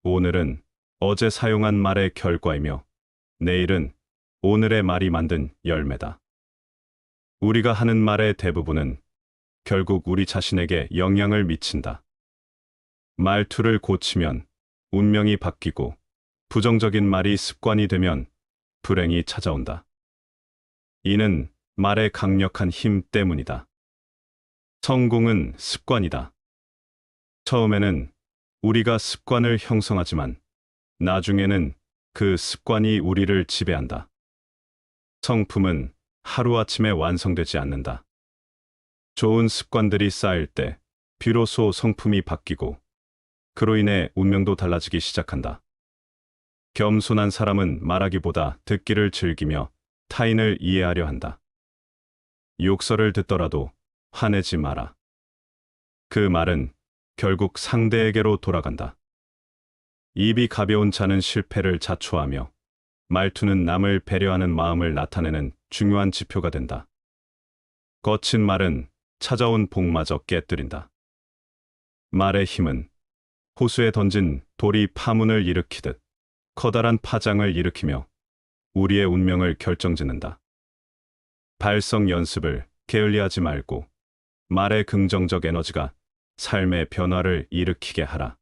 오늘은 어제 사용한 말의 결과이며 내일은 오늘의 말이 만든 열매다. 우리가 하는 말의 대부분은 결국 우리 자신에게 영향을 미친다. 말투를 고치면 운명이 바뀌고 부정적인 말이 습관이 되면 불행이 찾아온다. 이는 말의 강력한 힘 때문이다. 성공은 습관이다. 처음에는 우리가 습관을 형성하지만 나중에는 그 습관이 우리를 지배한다. 성품은 하루아침에 완성되지 않는다. 좋은 습관들이 쌓일 때 비로소 성품이 바뀌고 그로 인해 운명도 달라지기 시작한다. 겸손한 사람은 말하기보다 듣기를 즐기며 타인을 이해하려 한다. 욕설을 듣더라도 화내지 마라. 그 말은 결국 상대에게로 돌아간다. 입이 가벼운 자는 실패를 자초하며 말투는 남을 배려하는 마음을 나타내는 중요한 지표가 된다. 거친 말은 찾아온 복마저 깨뜨린다. 말의 힘은 호수에 던진 돌이 파문을 일으키듯 커다란 파장을 일으키며 우리의 운명을 결정짓는다. 발성 연습을 게을리하지 말고 말의 긍정적 에너지가 삶의 변화를 일으키게 하라.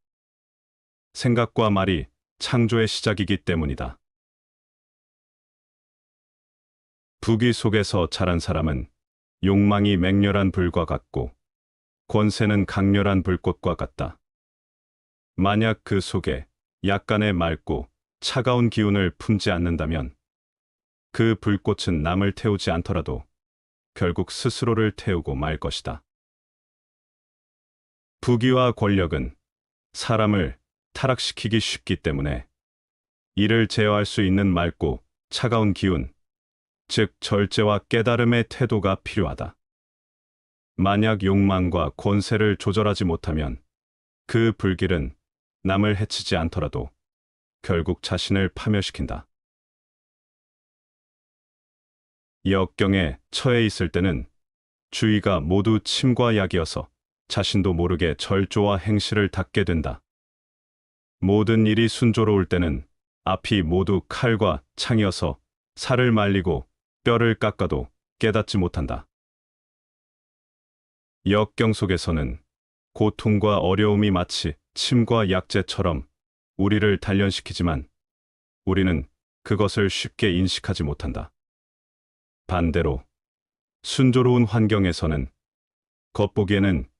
생각과 말이 창조의 시작이기 때문이다. 부귀 속에서 자란 사람은 욕망이 맹렬한 불과 같고 권세는 강렬한 불꽃과 같다. 만약 그 속에 약간의 맑고 차가운 기운을 품지 않는다면 그 불꽃은 남을 태우지 않더라도 결국 스스로를 태우고 말 것이다. 부귀와 권력은 사람을 타락시키기 쉽기 때문에 이를 제어할 수 있는 맑고 차가운 기운, 즉 절제와 깨달음의 태도가 필요하다. 만약 욕망과 권세를 조절하지 못하면 그 불길은 남을 해치지 않더라도 결국 자신을 파멸시킨다. 역경에 처해 있을 때는 주위가 모두 침과 약이어서 자신도 모르게 절조와 행실을 닦게 된다. 모든 일이 순조로울 때는 앞이 모두 칼과 창이어서 살을 말리고 뼈를 깎아도 깨닫지 못한다. 역경 속에서는 고통과 어려움이 마치 침과 약재처럼 우리를 단련시키지만 우리는 그것을 쉽게 인식하지 못한다. 반대로 순조로운 환경에서는 겉보기에는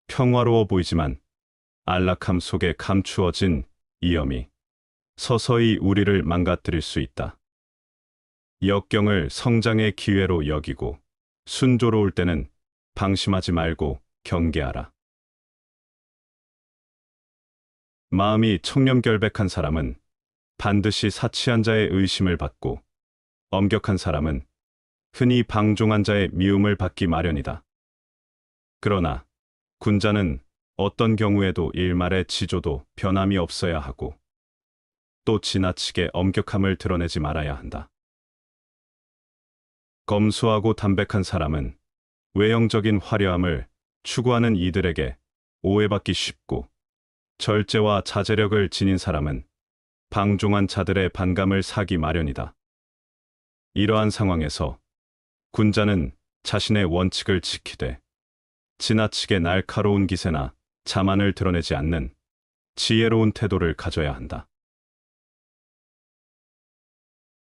평화로워 보이지만 안락함 속에 감추어진 위험이 서서히 우리를 망가뜨릴 수 있다. 역경을 성장의 기회로 여기고 순조로울 때는 방심하지 말고 경계하라. 마음이 청렴결백한 사람은 반드시 사치한 자의 의심을 받고 엄격한 사람은 흔히 방종한 자의 미움을 받기 마련이다. 그러나 군자는 어떤 경우에도 일말의 지조도 변함이 없어야 하고 또 지나치게 엄격함을 드러내지 말아야 한다. 검소하고 담백한 사람은 외형적인 화려함을 추구하는 이들에게 오해받기 쉽고 절제와 자제력을 지닌 사람은 방종한 자들의 반감을 사기 마련이다. 이러한 상황에서 군자는 자신의 원칙을 지키되 지나치게 날카로운 기세나 자만을 드러내지 않는 지혜로운 태도를 가져야 한다.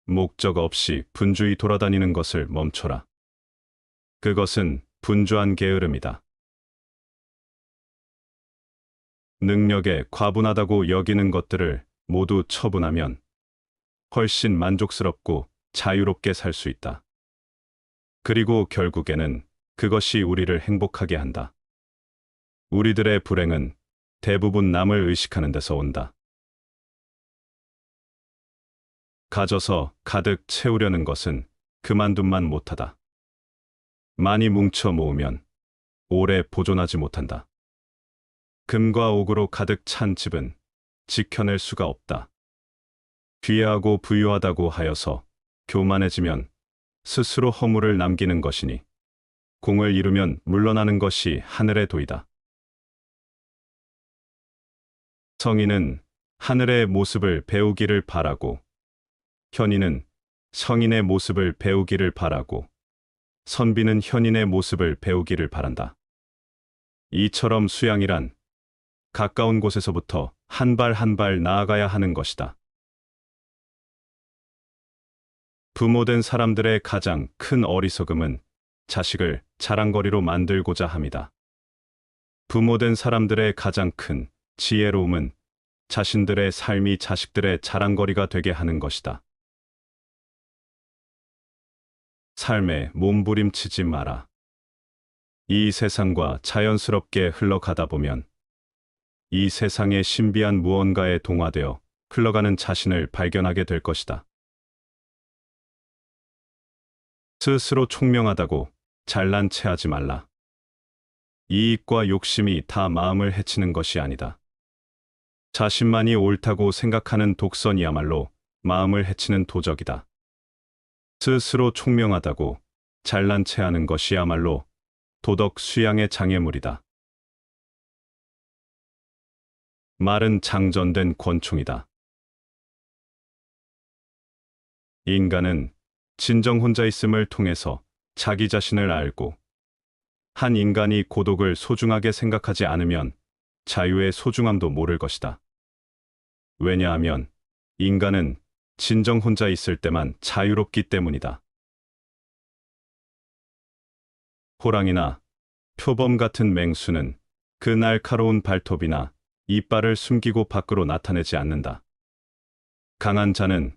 목적 없이 분주히 돌아다니는 것을 멈춰라. 그것은 분주한 게으름이다. 능력에 과분하다고 여기는 것들을 모두 처분하면 훨씬 만족스럽고 자유롭게 살 수 있다. 그리고 결국에는 그것이 우리를 행복하게 한다. 우리들의 불행은 대부분 남을 의식하는 데서 온다. 가져서 가득 채우려는 것은 그만둔만 못하다. 많이 뭉쳐 모으면 오래 보존하지 못한다. 금과 옥으로 가득 찬 집은 지켜낼 수가 없다. 귀하고 부유하다고 하여서 교만해지면 스스로 허물을 남기는 것이니 공을 이루면 물러나는 것이 하늘의 도이다. 성인은 하늘의 모습을 배우기를 바라고, 현인은 성인의 모습을 배우기를 바라고, 선비는 현인의 모습을 배우기를 바란다. 이처럼 수양이란 가까운 곳에서부터 한 발 한 발 나아가야 하는 것이다. 부모된 사람들의 가장 큰 어리석음은 자식을 자랑거리로 만들고자 함이다. 부모된 사람들의 가장 큰 지혜로움은 자신들의 삶이 자식들의 자랑거리가 되게 하는 것이다. 삶에 몸부림치지 마라. 이 세상과 자연스럽게 흘러가다 보면 이 세상의 신비한 무언가에 동화되어 흘러가는 자신을 발견하게 될 것이다. 스스로 총명하다고 잘난 체하지 말라. 이익과 욕심이 다 마음을 해치는 것이 아니다. 자신만이 옳다고 생각하는 독선이야말로 마음을 해치는 도적이다. 스스로 총명하다고 잘난 체하는 것이야말로 도덕 수양의 장애물이다. 말은 장전된 권총이다. 인간은 진정 혼자 있음을 통해서 자기 자신을 알고, 한 인간이 고독을 소중하게 생각하지 않으면 자유의 소중함도 모를 것이다. 왜냐하면 인간은 진정 혼자 있을 때만 자유롭기 때문이다. 호랑이나 표범 같은 맹수는 그 날카로운 발톱이나 이빨을 숨기고 밖으로 나타내지 않는다. 강한 자는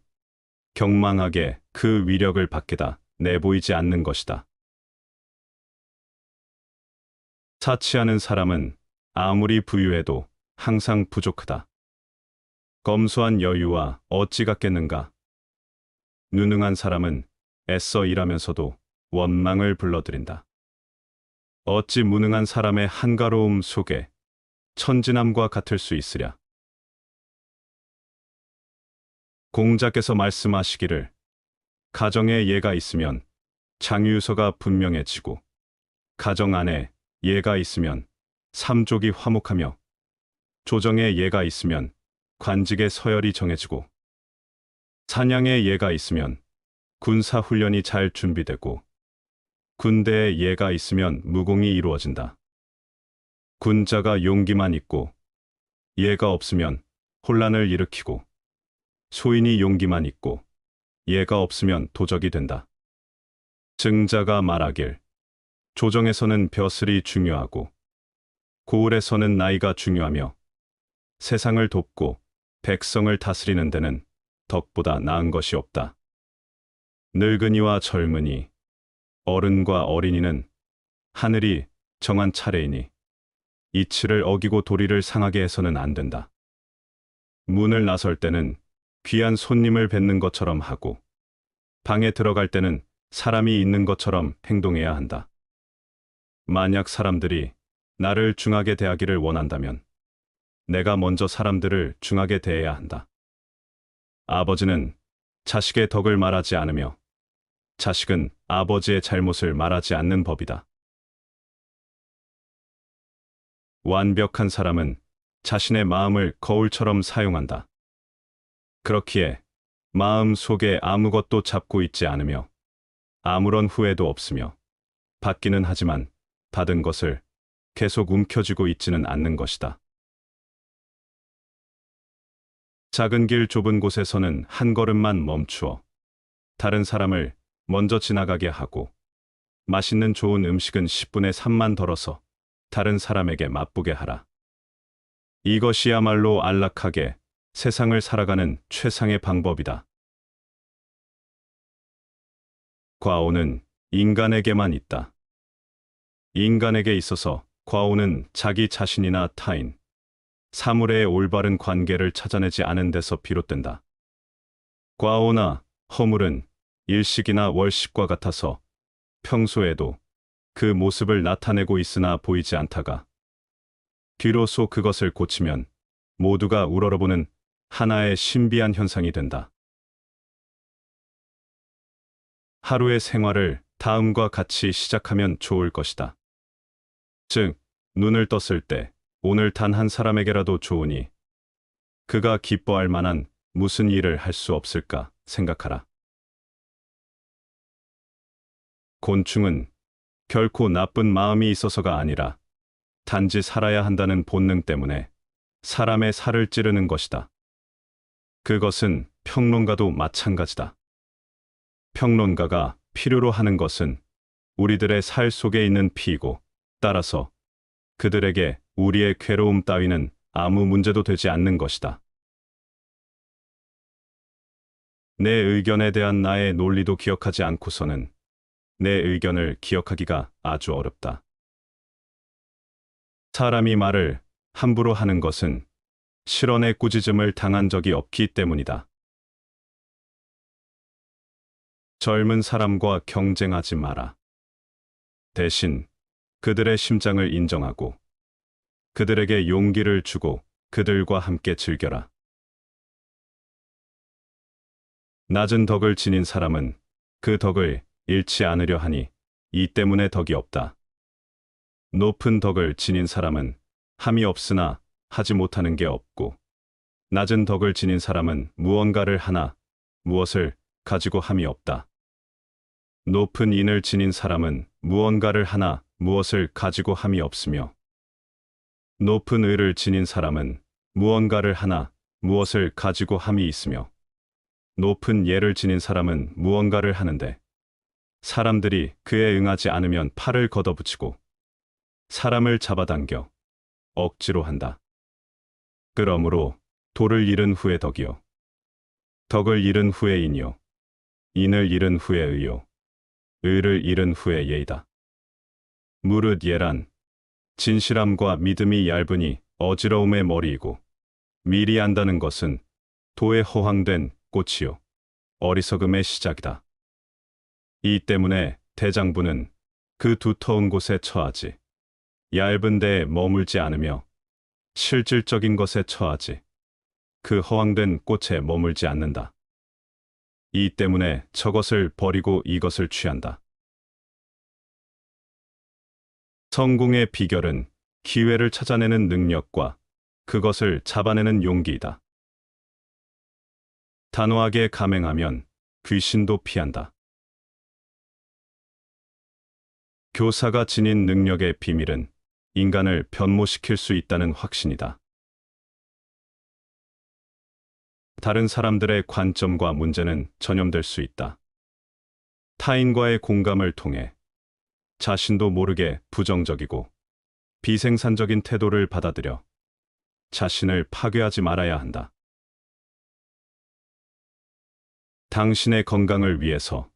경망하게 그 위력을 밖에다 내보이지 않는 것이다. 사치하는 사람은 아무리 부유해도 항상 부족하다. 검소한 여유와 어찌 같겠는가? 누능한 사람은 애써 일하면서도 원망을 불러들인다. 어찌 무능한 사람의 한가로움 속에 천진함과 같을 수 있으랴. 공자께서 말씀하시기를 가정에 예가 있으면 장유서가 분명해지고 가정 안에 예가 있으면 삼족이 화목하며 조정에 예가 있으면 관직의 서열이 정해지고 사냥에 예가 있으면 군사 훈련이 잘 준비되고 군대에 예가 있으면 무공이 이루어진다. 군자가 용기만 있고 예가 없으면 혼란을 일으키고 소인이 용기만 있고 예가 없으면 도적이 된다. 증자가 말하길 조정에서는 벼슬이 중요하고 고을에서는 나이가 중요하며 세상을 돕고 백성을 다스리는 데는 덕보다 나은 것이 없다. 늙은이와 젊은이, 어른과 어린이는 하늘이 정한 차례이니 이치를 어기고 도리를 상하게 해서는 안 된다. 문을 나설 때는 귀한 손님을 뵙는 것처럼 하고 방에 들어갈 때는 사람이 있는 것처럼 행동해야 한다. 만약 사람들이 나를 중하게 대하기를 원한다면 내가 먼저 사람들을 중하게 대해야 한다. 아버지는 자식의 덕을 말하지 않으며 자식은 아버지의 잘못을 말하지 않는 법이다. 완벽한 사람은 자신의 마음을 거울처럼 사용한다. 그렇기에 마음 속에 아무것도 잡고 있지 않으며 아무런 후회도 없으며 받기는 하지만 받은 것을 계속 움켜쥐고 있지는 않는 것이다. 작은 길 좁은 곳에서는 한 걸음만 멈추어 다른 사람을 먼저 지나가게 하고 맛있는 좋은 음식은 10분의 3만 덜어서 다른 사람에게 맛보게 하라. 이것이야말로 안락하게 세상을 살아가는 최상의 방법이다. 과오는 인간에게만 있다. 인간에게 있어서 과오는 자기 자신이나 타인, 사물의 올바른 관계를 찾아내지 않은 데서 비롯된다. 과오나 허물은 일식이나 월식과 같아서 평소에도 그 모습을 나타내고 있으나 보이지 않다가 비로소 그것을 고치면 모두가 우러러보는 하나의 신비한 현상이 된다. 하루의 생활을 다음과 같이 시작하면 좋을 것이다. 즉, 눈을 떴을 때 오늘 단 한 사람에게라도 좋으니 그가 기뻐할 만한 무슨 일을 할 수 없을까 생각하라. 곤충은 결코 나쁜 마음이 있어서가 아니라 단지 살아야 한다는 본능 때문에 사람의 살을 찌르는 것이다. 그것은 평론가도 마찬가지다. 평론가가 필요로 하는 것은 우리들의 살 속에 있는 피이고, 따라서 그들에게 우리의 괴로움 따위는 아무 문제도 되지 않는 것이다. 내 의견에 대한 나의 논리도 기억하지 않고서는 내 의견을 기억하기가 아주 어렵다. 사람이 말을 함부로 하는 것은 실언의 꾸짖음을 당한 적이 없기 때문이다. 젊은 사람과 경쟁하지 마라. 대신 그들의 심장을 인정하고 그들에게 용기를 주고 그들과 함께 즐겨라. 낮은 덕을 지닌 사람은 그 덕을 잃지 않으려 하니 이 때문에 덕이 없다. 높은 덕을 지닌 사람은 함이 없으나 하지 못하는 게 없고, 낮은 덕을 지닌 사람은 무언가를 하나 무엇을 가지고 함이 없다. 높은 인을 지닌 사람은 무언가를 하나 무엇을 가지고 함이 없으며, 높은 의를 지닌 사람은 무언가를 하나 무엇을 가지고 함이 있으며, 높은 예를 지닌 사람은 무언가를 하는데 사람들이 그에 응하지 않으면 팔을 걷어붙이고 사람을 잡아당겨 억지로 한다. 그러므로 도를 잃은 후에 덕이요, 덕을 잃은 후에 인이요, 인을 잃은 후에 의요, 의를 잃은 후에 예이다. 무릇 예란 진실함과 믿음이 얇으니 어지러움의 머리이고, 미리 안다는 것은 도에 허황된 꽃이요 어리석음의 시작이다. 이 때문에 대장부는 그 두터운 곳에 처하지 얇은 데에 머물지 않으며 실질적인 것에 처하지 그 허황된 꽃에 머물지 않는다. 이 때문에 저것을 버리고 이것을 취한다. 성공의 비결은 기회를 찾아내는 능력과 그것을 잡아내는 용기이다. 단호하게 감행하면 귀신도 피한다. 교사가 지닌 능력의 비밀은 인간을 변모시킬 수 있다는 확신이다. 다른 사람들의 관점과 문제는 전염될 수 있다. 타인과의 공감을 통해 자신도 모르게 부정적이고 비생산적인 태도를 받아들여 자신을 파괴하지 말아야 한다. 당신의 건강을 위해서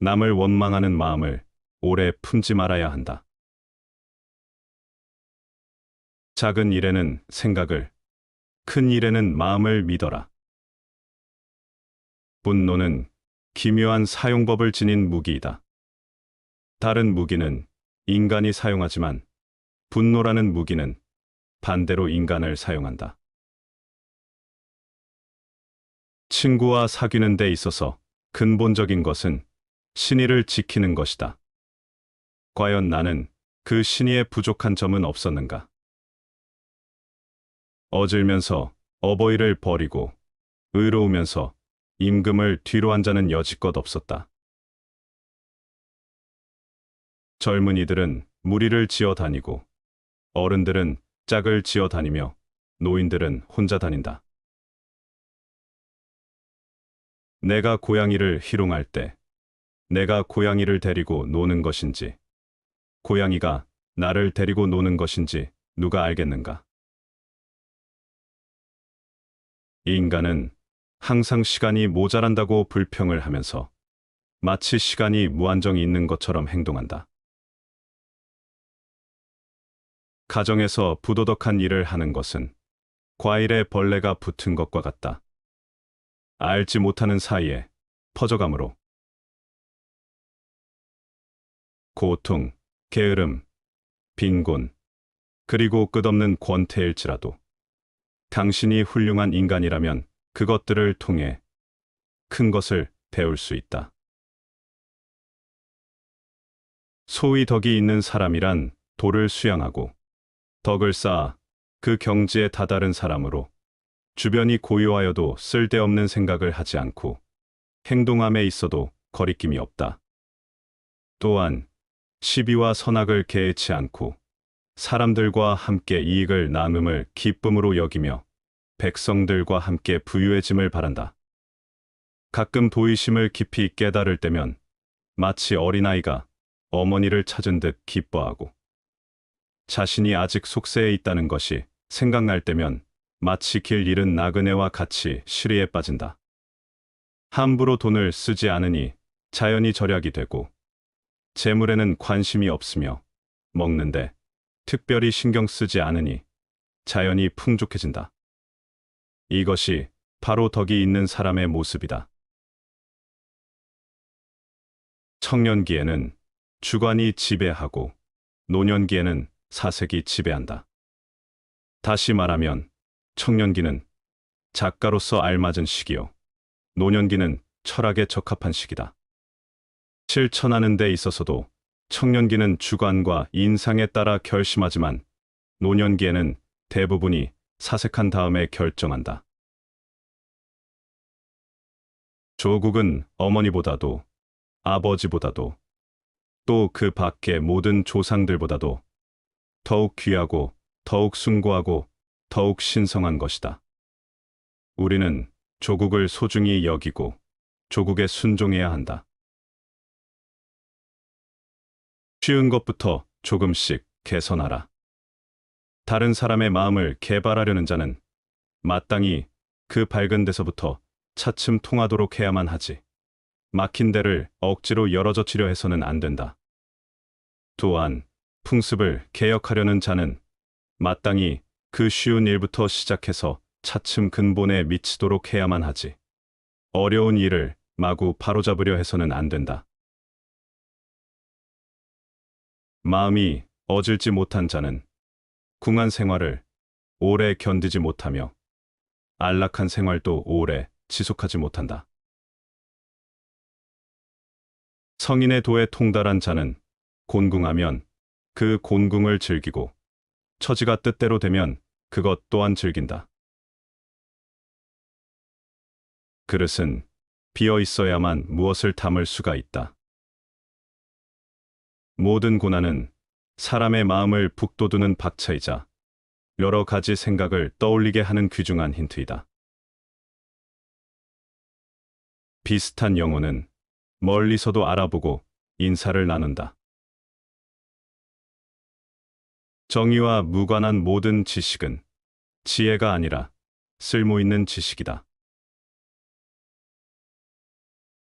남을 원망하는 마음을 오래 품지 말아야 한다. 작은 일에는 생각을, 큰 일에는 마음을 믿어라. 분노는 기묘한 사용법을 지닌 무기이다. 다른 무기는 인간이 사용하지만 분노라는 무기는 반대로 인간을 사용한다. 친구와 사귀는 데 있어서 근본적인 것은 신의를 지키는 것이다. 과연 나는 그 신의에 부족한 점은 없었는가? 어질면서 어버이를 버리고 의로우면서 임금을 뒤로 한 자는 여지껏 없었다. 젊은이들은 무리를 지어 다니고 어른들은 짝을 지어 다니며 노인들은 혼자 다닌다. 내가 고양이를 희롱할 때 내가 고양이를 데리고 노는 것인지 고양이가 나를 데리고 노는 것인지 누가 알겠는가? 인간은 항상 시간이 모자란다고 불평을 하면서 마치 시간이 무한정이 있는 것처럼 행동한다. 가정에서 부도덕한 일을 하는 것은 과일에 벌레가 붙은 것과 같다. 알지 못하는 사이에 퍼져가므로 고통, 게으름, 빈곤, 그리고 끝없는 권태일지라도 당신이 훌륭한 인간이라면 그것들을 통해 큰 것을 배울 수 있다. 소위 덕이 있는 사람이란 도를 수양하고 덕을 쌓아 그 경지에 다다른 사람으로 주변이 고요하여도 쓸데없는 생각을 하지 않고 행동함에 있어도 거리낌이 없다. 또한 시비와 선악을 개의치 않고 사람들과 함께 이익을 나눔을 기쁨으로 여기며 백성들과 함께 부유해짐을 바란다. 가끔 도의심을 깊이 깨달을 때면 마치 어린아이가 어머니를 찾은 듯 기뻐하고, 자신이 아직 속세에 있다는 것이 생각날 때면 마치 길 잃은 나그네와 같이 시리에 빠진다. 함부로 돈을 쓰지 않으니 자연히 절약이 되고, 재물에는 관심이 없으며 먹는데 특별히 신경 쓰지 않으니 자연히 풍족해진다. 이것이 바로 덕이 있는 사람의 모습이다. 청년기에는 주관이 지배하고 노년기에는 사색이 지배한다. 다시 말하면 청년기는 작가로서 알맞은 시기요, 노년기는 철학에 적합한 시기다. 실천하는 데 있어서도 청년기는 주관과 인상에 따라 결심하지만 노년기에는 대부분이 사색한 다음에 결정한다. 조국은 어머니보다도 아버지보다도 또 그 밖의 모든 조상들보다도 더욱 귀하고 더욱 숭고하고 더욱 신성한 것이다. 우리는 조국을 소중히 여기고 조국에 순종해야 한다. 쉬운 것부터 조금씩 개선하라. 다른 사람의 마음을 개발하려는 자는 마땅히 그 밝은 데서부터 차츰 통하도록 해야만 하지, 막힌 데를 억지로 열어젖히려 해서는 안 된다. 또한 풍습을 개혁하려는 자는 마땅히 그 쉬운 일부터 시작해서 차츰 근본에 미치도록 해야만 하지, 어려운 일을 마구 바로잡으려 해서는 안 된다. 마음이 어질지 못한 자는 궁한 생활을 오래 견디지 못하며 안락한 생활도 오래 지속하지 못한다. 성인의 도에 통달한 자는 곤궁하면 그 곤궁을 즐기고 처지가 뜻대로 되면 그것 또한 즐긴다. 그릇은 비어 있어야만 무엇을 담을 수가 있다. 모든 고난은 사람의 마음을 북돋우는 박차이자 여러 가지 생각을 떠올리게 하는 귀중한 힌트이다. 비슷한 영혼은 멀리서도 알아보고 인사를 나눈다. 정의와 무관한 모든 지식은 지혜가 아니라 쓸모있는 지식이다.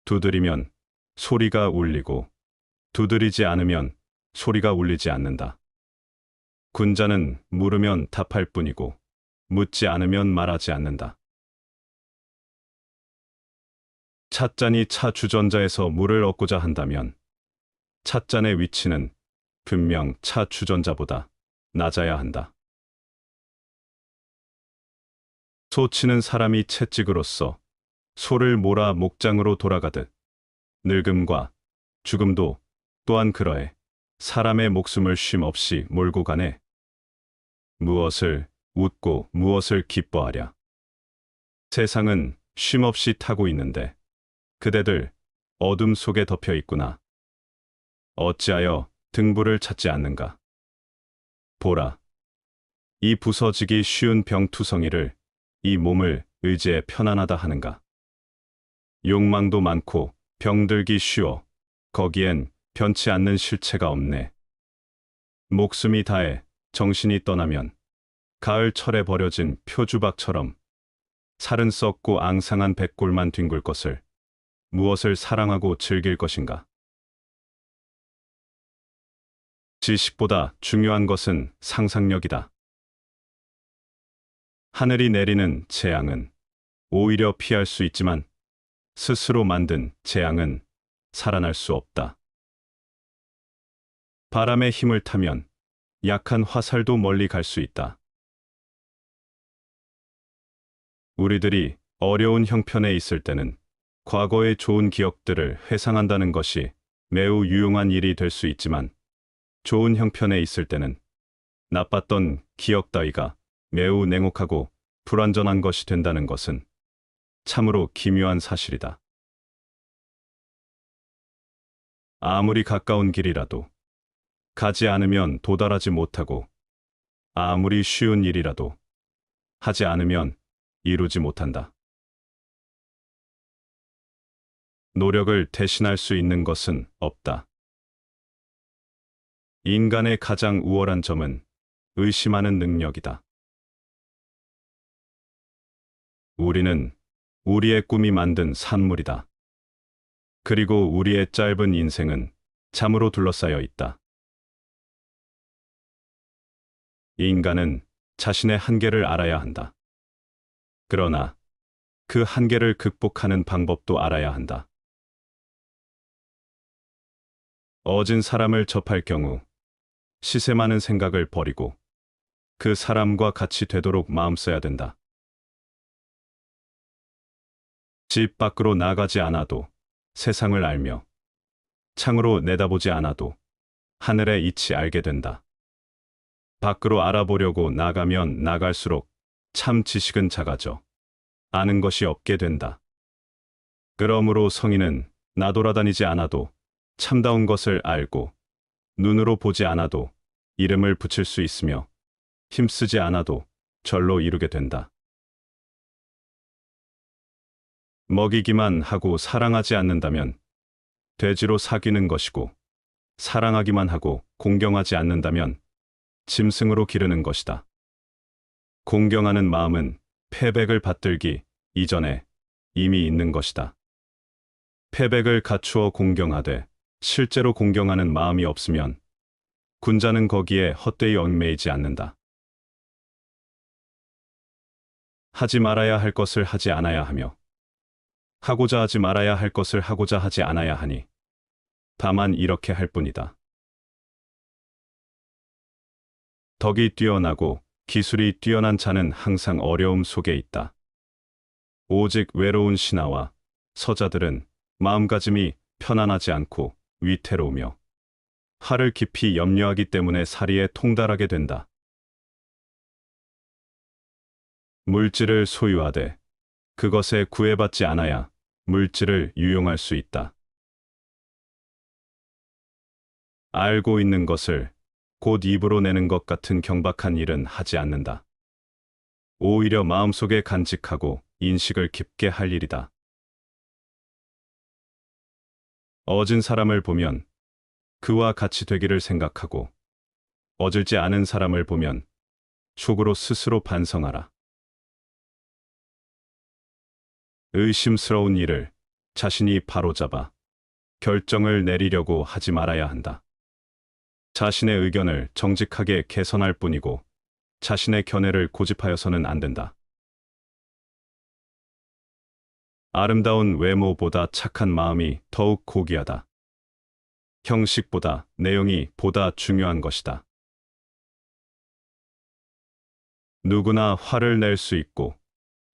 두드리면 소리가 울리고 두드리지 않으면 소리가 울리지 않는다. 군자는 물으면 답할 뿐이고 묻지 않으면 말하지 않는다. 찻잔이 차 주전자에서 물을 얻고자 한다면 찻잔의 위치는 분명 차 주전자보다 낮아야 한다. 소 치는 사람이 채찍으로서 소를 몰아 목장으로 돌아가듯 늙음과 죽음도 또한 그러해 사람의 목숨을 쉼 없이 몰고 가네. 무엇을 웃고 무엇을 기뻐하랴. 세상은 쉼 없이 타고 있는데 그대들 어둠 속에 덮여 있구나. 어찌하여 등불을 찾지 않는가. 보라, 이 부서지기 쉬운 병투성이를 이 몸을 의지해 편안하다 하는가. 욕망도 많고 병들기 쉬워 거기엔 변치 않는 실체가 없네. 목숨이 다해 정신이 떠나면 가을철에 버려진 표주박처럼 살은 썩고 앙상한 백골만 뒹굴 것을 무엇을 사랑하고 즐길 것인가. 지식보다 중요한 것은 상상력이다. 하늘이 내리는 재앙은 오히려 피할 수 있지만 스스로 만든 재앙은 살아날 수 없다. 바람의 힘을 타면 약한 화살도 멀리 갈 수 있다. 우리들이 어려운 형편에 있을 때는 과거의 좋은 기억들을 회상한다는 것이 매우 유용한 일이 될 수 있지만, 좋은 형편에 있을 때는 나빴던 기억 따위가 매우 냉혹하고 불완전한 것이 된다는 것은 참으로 기묘한 사실이다. 아무리 가까운 길이라도 가지 않으면 도달하지 못하고 아무리 쉬운 일이라도 하지 않으면 이루지 못한다. 노력을 대신할 수 있는 것은 없다. 인간의 가장 우월한 점은 의심하는 능력이다. 우리는 우리의 꿈이 만든 산물이다. 그리고 우리의 짧은 인생은 잠으로 둘러싸여 있다. 인간은 자신의 한계를 알아야 한다. 그러나 그 한계를 극복하는 방법도 알아야 한다. 어진 사람을 접할 경우 시세 많은 생각을 버리고 그 사람과 같이 되도록 마음 써야 된다. 집 밖으로 나가지 않아도 세상을 알며 창으로 내다보지 않아도 하늘의 이치 알게 된다. 밖으로 알아보려고 나가면 나갈수록 참 지식은 작아져 아는 것이 없게 된다. 그러므로 성인은 나돌아다니지 않아도 참다운 것을 알고 눈으로 보지 않아도 이름을 붙일 수 있으며 힘쓰지 않아도 절로 이루게 된다. 먹이기만 하고 사랑하지 않는다면 돼지로 사귀는 것이고 사랑하기만 하고 공경하지 않는다면 짐승으로 기르는 것이다. 공경하는 마음은 패백을 받들기 이전에 이미 있는 것이다. 패백을 갖추어 공경하되 실제로 공경하는 마음이 없으면 군자는 거기에 헛되이 얽매이지 않는다. 하지 말아야 할 것을 하지 않아야 하며 하고자 하지 말아야 할 것을 하고자 하지 않아야 하니 다만 이렇게 할 뿐이다. 덕이 뛰어나고 기술이 뛰어난 자는 항상 어려움 속에 있다. 오직 외로운 신하와 서자들은 마음가짐이 편안하지 않고 위태로우며 화를 깊이 염려하기 때문에 사리에 통달하게 된다. 물질을 소유하되 그것에 구애받지 않아야 물질을 유용할 수 있다. 알고 있는 것을 곧 입으로 내는 것 같은 경박한 일은 하지 않는다. 오히려 마음속에 간직하고 인식을 깊게 할 일이다. 어진 사람을 보면 그와 같이 되기를 생각하고 어질지 않은 사람을 보면 속으로 스스로 반성하라. 의심스러운 일을 자신이 바로잡아 결정을 내리려고 하지 말아야 한다. 자신의 의견을 정직하게 개선할 뿐이고 자신의 견해를 고집하여서는 안 된다. 아름다운 외모보다 착한 마음이 더욱 고귀하다. 형식보다 내용이 보다 중요한 것이다. 누구나 화를 낼 수 있고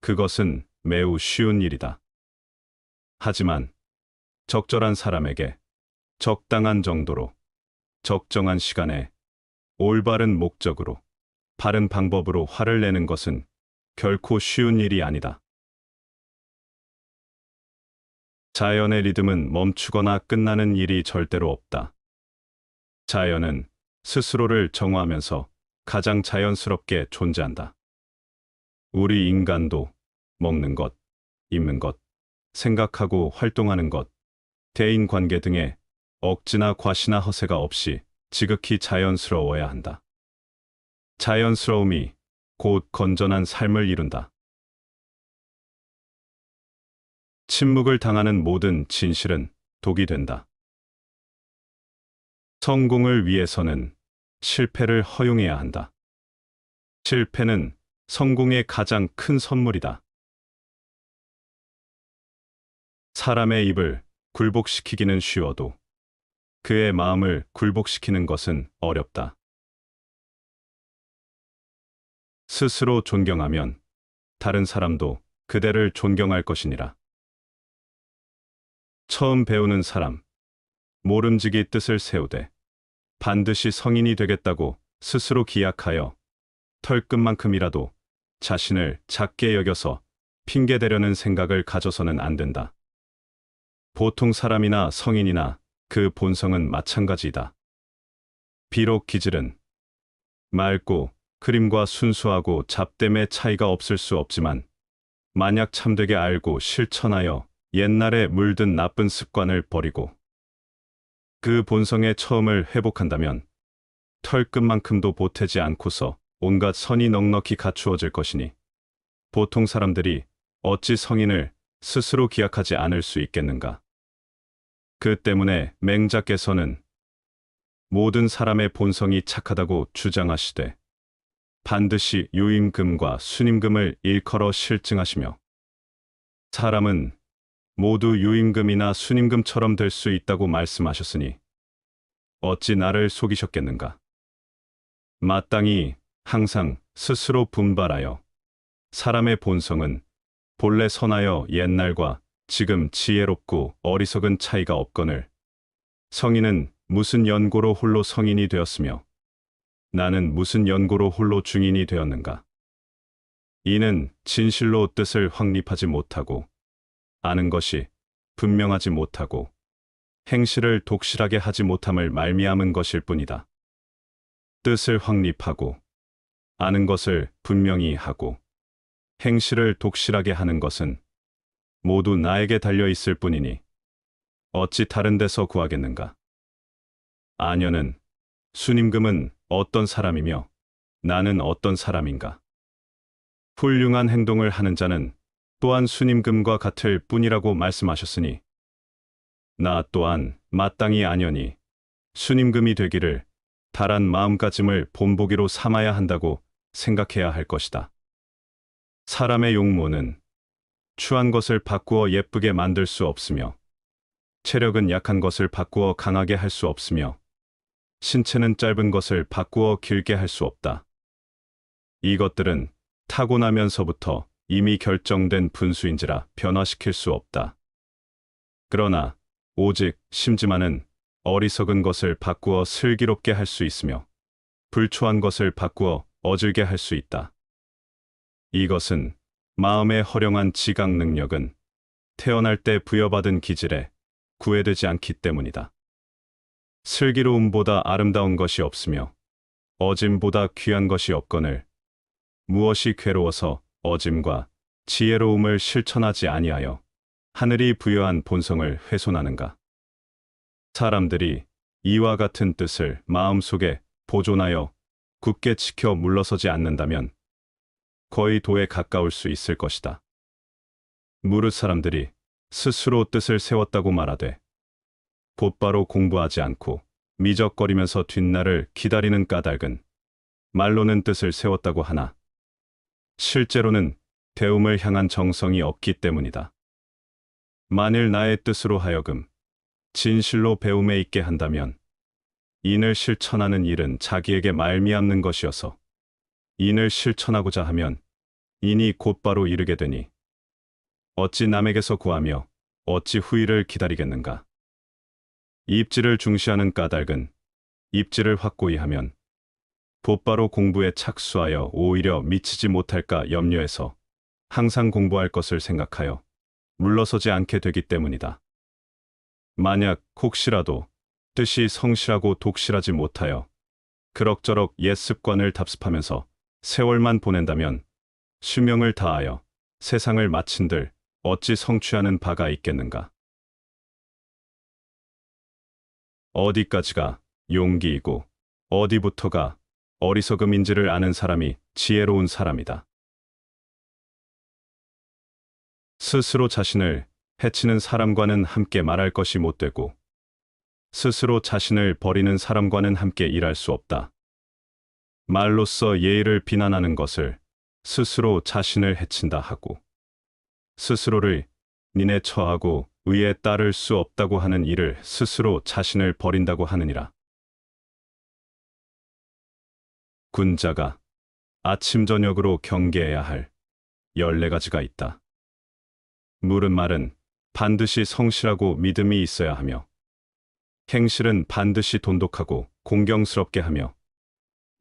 그것은 매우 쉬운 일이다. 하지만 적절한 사람에게 적당한 정도로 적정한 시간에 올바른 목적으로 바른 방법으로 화를 내는 것은 결코 쉬운 일이 아니다. 자연의 리듬은 멈추거나 끝나는 일이 절대로 없다. 자연은 스스로를 정화하면서 가장 자연스럽게 존재한다. 우리 인간도 먹는 것, 입는 것, 생각하고 활동하는 것, 대인 관계 등에 억지나 과시나 허세가 없이 지극히 자연스러워야 한다. 자연스러움이 곧 건전한 삶을 이룬다. 침묵을 당하는 모든 진실은 독이 된다. 성공을 위해서는 실패를 허용해야 한다. 실패는 성공의 가장 큰 선물이다. 사람의 입을 굴복시키기는 쉬워도 그의 마음을 굴복시키는 것은 어렵다. 스스로 존경하면 다른 사람도 그대를 존경할 것이니라. 처음 배우는 사람, 모름지기 뜻을 세우되 반드시 성인이 되겠다고 스스로 기약하여 털끝만큼이라도 자신을 작게 여겨서 핑계대려는 생각을 가져서는 안 된다. 보통 사람이나 성인이나 그 본성은 마찬가지이다. 비록 기질은 맑고 그림과 순수하고 잡됨의 차이가 없을 수 없지만 만약 참되게 알고 실천하여 옛날에 물든 나쁜 습관을 버리고 그 본성의 처음을 회복한다면 털끝만큼도 보태지 않고서 온갖 선이 넉넉히 갖추어질 것이니 보통 사람들이 어찌 성인을 스스로 기약하지 않을 수 있겠는가. 그 때문에 맹자께서는 모든 사람의 본성이 착하다고 주장하시되 반드시 유임금과 순임금을 일컬어 실증하시며 사람은 모두 유임금이나 순임금처럼 될 수 있다고 말씀하셨으니 어찌 나를 속이셨겠는가. 마땅히 항상 스스로 분발하여 사람의 본성은 본래 선하여 옛날과 지금 지혜롭고 어리석은 차이가 없거늘 성인은 무슨 연고로 홀로 성인이 되었으며 나는 무슨 연고로 홀로 중인이 되었는가. 이는 진실로 뜻을 확립하지 못하고 아는 것이 분명하지 못하고 행실을 독실하게 하지 못함을 말미암은 것일 뿐이다. 뜻을 확립하고 아는 것을 분명히 하고 행실을 독실하게 하는 것은 모두 나에게 달려 있을 뿐이니 어찌 다른 데서 구하겠는가. 아녀는 순임금은 어떤 사람이며 나는 어떤 사람인가. 훌륭한 행동을 하는 자는 또한 순임금과 같을 뿐이라고 말씀하셨으니 나 또한 마땅히 아녀니 순임금이 되기를 달한 마음가짐을 본보기로 삼아야 한다고 생각해야 할 것이다. 사람의 용모는 추한 것을 바꾸어 예쁘게 만들 수 없으며 체력은 약한 것을 바꾸어 강하게 할 수 없으며 신체는 짧은 것을 바꾸어 길게 할 수 없다. 이것들은 타고나면서부터 이미 결정된 분수인지라 변화시킬 수 없다. 그러나 오직 심지만은 어리석은 것을 바꾸어 슬기롭게 할 수 있으며 불초한 것을 바꾸어 어질게 할 수 있다. 이것은 마음의 허령한 지각 능력은 태어날 때 부여받은 기질에 구애되지 않기 때문이다. 슬기로움보다 아름다운 것이 없으며 어짐보다 귀한 것이 없거늘 무엇이 괴로워서 어짐과 지혜로움을 실천하지 아니하여 하늘이 부여한 본성을 훼손하는가. 사람들이 이와 같은 뜻을 마음속에 보존하여 굳게 지켜 물러서지 않는다면 거의 도에 가까울 수 있을 것이다. 무릇 사람들이 스스로 뜻을 세웠다고 말하되 곧바로 공부하지 않고 미적거리면서 뒷날을 기다리는 까닭은 말로는 뜻을 세웠다고 하나 실제로는 배움을 향한 정성이 없기 때문이다. 만일 나의 뜻으로 하여금 진실로 배움에 있게 한다면 인을 실천하는 일은 자기에게 말미암는 것이어서 인을 실천하고자 하면 인이 곧바로 이르게 되니 어찌 남에게서 구하며 어찌 후일을 기다리겠는가. 입지를 중시하는 까닭은 입지를 확고히 하면 곧바로 공부에 착수하여 오히려 미치지 못할까 염려해서 항상 공부할 것을 생각하여 물러서지 않게 되기 때문이다. 만약 혹시라도 뜻이 성실하고 독실하지 못하여 그럭저럭 옛 습관을 답습하면서 세월만 보낸다면 수명을 다하여 세상을 마친들 어찌 성취하는 바가 있겠는가. 어디까지가 용기이고 어디부터가 어리석음인지를 아는 사람이 지혜로운 사람이다. 스스로 자신을 해치는 사람과는 함께 말할 것이 못되고 스스로 자신을 버리는 사람과는 함께 일할 수 없다. 말로써 예의를 비난하는 것을 스스로 자신을 해친다 하고 스스로를 니네 처하고 의에 따를 수 없다고 하는 일을 스스로 자신을 버린다고 하느니라. 군자가 아침 저녁으로 경계해야 할 14가지가 있다. 물은 말은 반드시 성실하고 믿음이 있어야 하며 행실은 반드시 돈독하고 공경스럽게 하며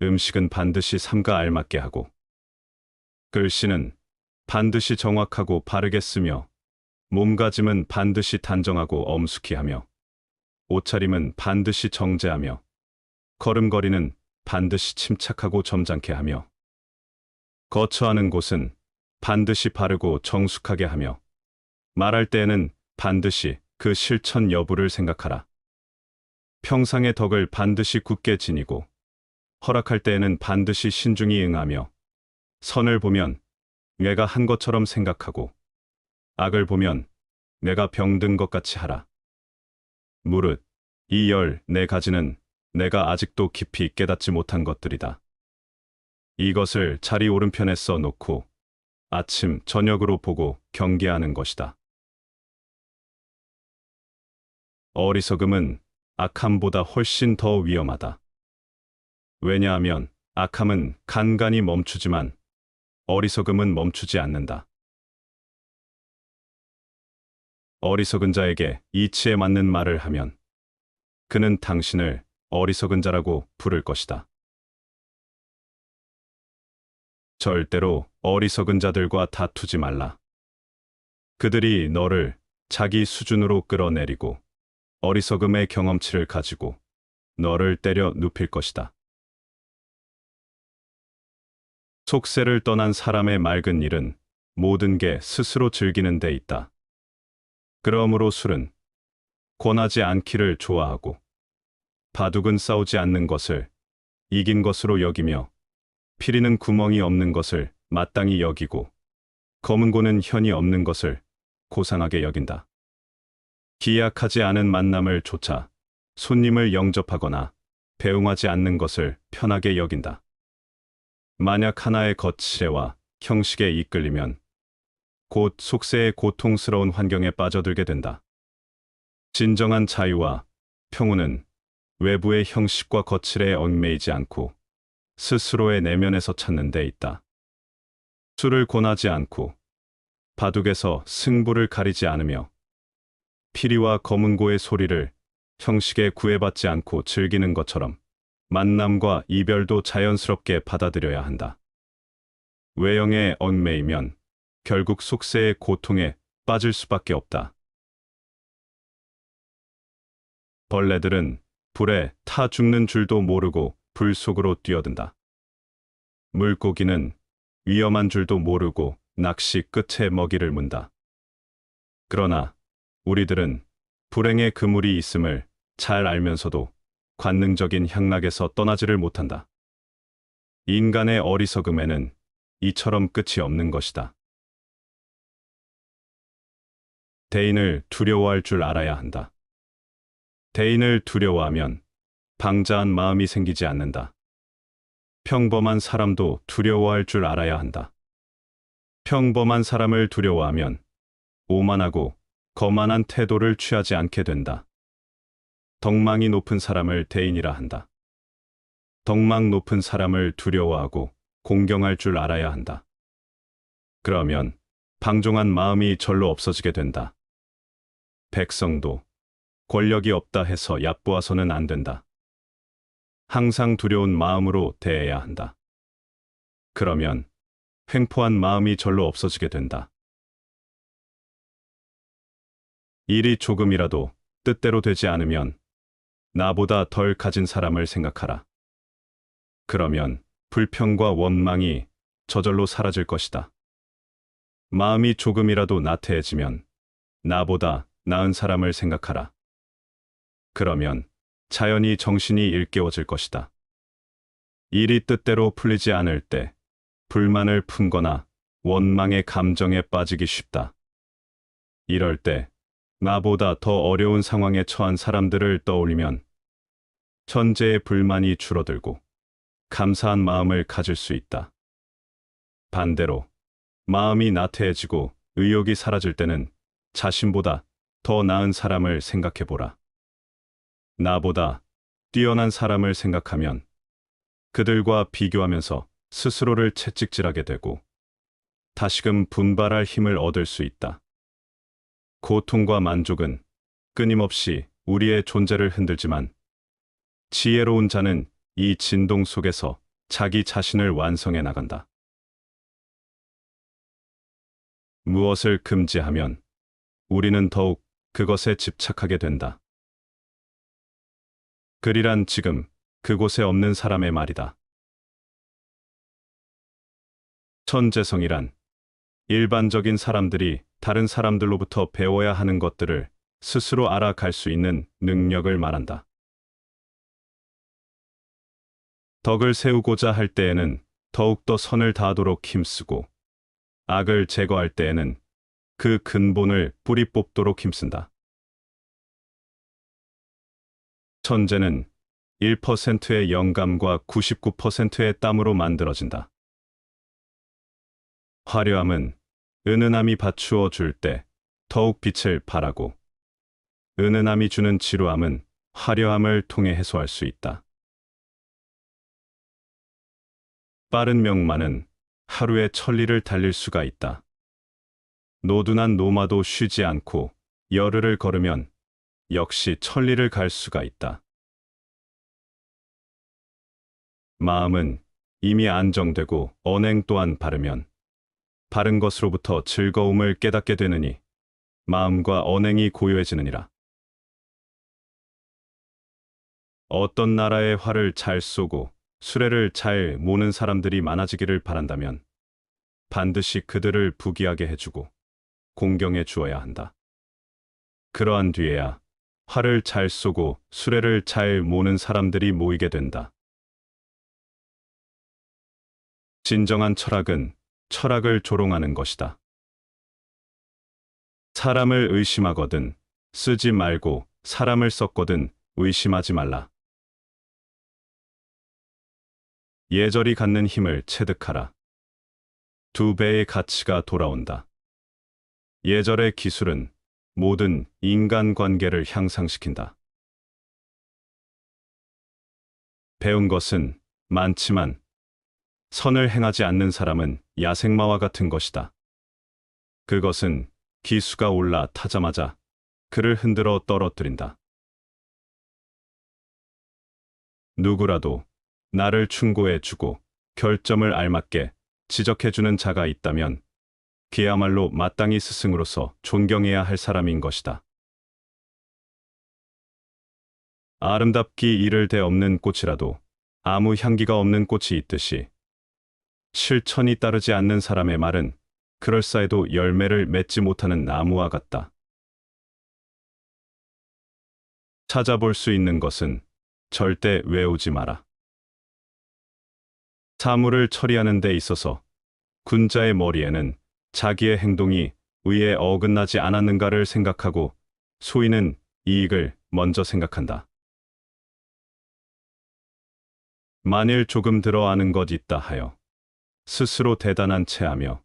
음식은 반드시 삼가 알맞게 하고 글씨는 반드시 정확하고 바르게 쓰며 몸가짐은 반드시 단정하고 엄숙히 하며 옷차림은 반드시 정제하며 걸음걸이는 반드시 침착하고 점잖게 하며 거처하는 곳은 반드시 바르고 정숙하게 하며 말할 때에는 반드시 그 실천 여부를 생각하라. 평상의 덕을 반드시 굳게 지니고 허락할 때에는 반드시 신중히 응하며 선을 보면 내가 한 것처럼 생각하고 악을 보면 내가 병든 것 같이 하라. 무릇 이 14가지는 내가 아직도 깊이 깨닫지 못한 것들이다. 이것을 자리 오른편에 써 놓고 아침 저녁으로 보고 경계하는 것이다. 어리석음은 악함보다 훨씬 더 위험하다. 왜냐하면 악함은 간간히 멈추지만 어리석음은 멈추지 않는다. 어리석은 자에게 이치에 맞는 말을 하면 그는 당신을 어리석은 자라고 부를 것이다. 절대로 어리석은 자들과 다투지 말라. 그들이 너를 자기 수준으로 끌어내리고 어리석음의 경험치를 가지고 너를 때려 눕힐 것이다. 속세를 떠난 사람의 맑은 일은 모든 게 스스로 즐기는 데 있다. 그러므로 술은 권하지 않기를 좋아하고 바둑은 싸우지 않는 것을 이긴 것으로 여기며 피리는 구멍이 없는 것을 마땅히 여기고 검은고는 현이 없는 것을 고상하게 여긴다. 기약하지 않은 만남을 쫓아 손님을 영접하거나 배웅하지 않는 것을 편하게 여긴다. 만약 하나의 거치와 형식에 이끌리면 곧 속세의 고통스러운 환경에 빠져들게 된다. 진정한 자유와 평온은 외부의 형식과 거칠에 얽매이지 않고 스스로의 내면에서 찾는 데 있다. 술을 권하지 않고 바둑에서 승부를 가리지 않으며 피리와 검은고의 소리를 형식에 구애받지 않고 즐기는 것처럼 만남과 이별도 자연스럽게 받아들여야 한다. 외형에 얽매이면 결국 속세의 고통에 빠질 수밖에 없다. 벌레들은 불에 타 죽는 줄도 모르고 불 속으로 뛰어든다. 물고기는 위험한 줄도 모르고 낚시 끝에 먹이를 문다. 그러나 우리들은 불행의 그물이 있음을 잘 알면서도 관능적인 향락에서 떠나지를 못한다. 인간의 어리석음에는 이처럼 끝이 없는 것이다. 대인을 두려워할 줄 알아야 한다. 대인을 두려워하면 방자한 마음이 생기지 않는다. 평범한 사람도 두려워할 줄 알아야 한다. 평범한 사람을 두려워하면 오만하고 거만한 태도를 취하지 않게 된다. 덕망이 높은 사람을 대인이라 한다. 덕망 높은 사람을 두려워하고 공경할 줄 알아야 한다. 그러면 방종한 마음이 절로 없어지게 된다. 백성도 권력이 없다 해서 얕보아서는 안 된다. 항상 두려운 마음으로 대해야 한다. 그러면 횡포한 마음이 절로 없어지게 된다. 일이 조금이라도 뜻대로 되지 않으면 나보다 덜 가진 사람을 생각하라. 그러면 불평과 원망이 저절로 사라질 것이다. 마음이 조금이라도 나태해지면 나보다 나은 사람을 생각하라. 그러면 자연히 정신이 일깨워질 것이다. 일이 뜻대로 풀리지 않을 때 불만을 품거나 원망의 감정에 빠지기 쉽다. 이럴 때 나보다 더 어려운 상황에 처한 사람들을 떠올리면 천재의 불만이 줄어들고 감사한 마음을 가질 수 있다. 반대로 마음이 나태해지고 의욕이 사라질 때는 자신보다 더 나은 사람을 생각해보라. 나보다 뛰어난 사람을 생각하면 그들과 비교하면서 스스로를 채찍질하게 되고 다시금 분발할 힘을 얻을 수 있다. 고통과 만족은 끊임없이 우리의 존재를 흔들지만 지혜로운 자는 이 진동 속에서 자기 자신을 완성해 나간다. 무엇을 금지하면 우리는 더욱 그것에 집착하게 된다. 글이란 지금 그곳에 없는 사람의 말이다. 천재성이란 일반적인 사람들이 다른 사람들로부터 배워야 하는 것들을 스스로 알아갈 수 있는 능력을 말한다. 덕을 세우고자 할 때에는 더욱더 선을 다하도록 힘쓰고, 악을 제거할 때에는 그 근본을 뿌리 뽑도록 힘쓴다. 천재는 1%의 영감과 99%의 땀으로 만들어진다. 화려함은 은은함이 받추어 줄 때 더욱 빛을 발하고, 은은함이 주는 지루함은 화려함을 통해 해소할 수 있다. 빠른 명마는 하루에 1000리를 달릴 수가 있다. 노둔한 노마도 쉬지 않고 열흘을 걸으면 역시 1000리를 갈 수가 있다. 마음은 이미 안정되고 언행 또한 바르면 바른 것으로부터 즐거움을 깨닫게 되느니 마음과 언행이 고요해지느니라. 어떤 나라의 활을 잘 쏘고 수레를 잘 모는 사람들이 많아지기를 바란다면 반드시 그들을 부귀하게 해주고 공경해 주어야 한다. 그러한 뒤에야 활을 잘 쏘고 수레를 잘 모는 사람들이 모이게 된다. 진정한 철학은 철학을 조롱하는 것이다. 사람을 의심하거든 쓰지 말고 사람을 썼거든 의심하지 말라. 예절이 갖는 힘을 체득하라. 2배의 가치가 돌아온다. 예절의 기술은 모든 인간관계를 향상시킨다. 배운 것은 많지만 선을 행하지 않는 사람은 야생마와 같은 것이다. 그것은 기수가 올라 타자마자 그를 흔들어 떨어뜨린다. 누구라도 나를 충고해 주고 결점을 알맞게 지적해 주는 자가 있다면 그야말로 마땅히 스승으로서 존경해야 할 사람인 것이다. 아름답기 이를 데 없는 꽃이라도 아무 향기가 없는 꽃이 있듯이 실천이 따르지 않는 사람의 말은 그럴싸해도 열매를 맺지 못하는 나무와 같다. 찾아볼 수 있는 것은 절대 외우지 마라. 사물을 처리하는 데 있어서 군자의 머리에는 자기의 행동이 의에 어긋나지 않았는가를 생각하고 소인은 이익을 먼저 생각한다. 만일 조금 들어 아는 것 있다 하여 스스로 대단한 체하며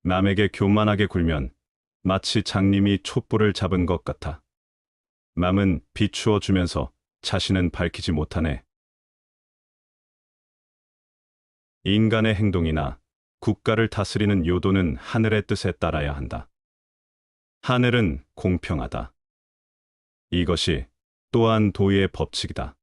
남에게 교만하게 굴면 마치 장님이 촛불을 잡은 것 같아. 남은 비추어 주면서 자신은 밝히지 못하네. 인간의 행동이나 국가를 다스리는 요도는 하늘의 뜻에 따라야 한다. 하늘은 공평하다. 이것이 또한 도의 법칙이다.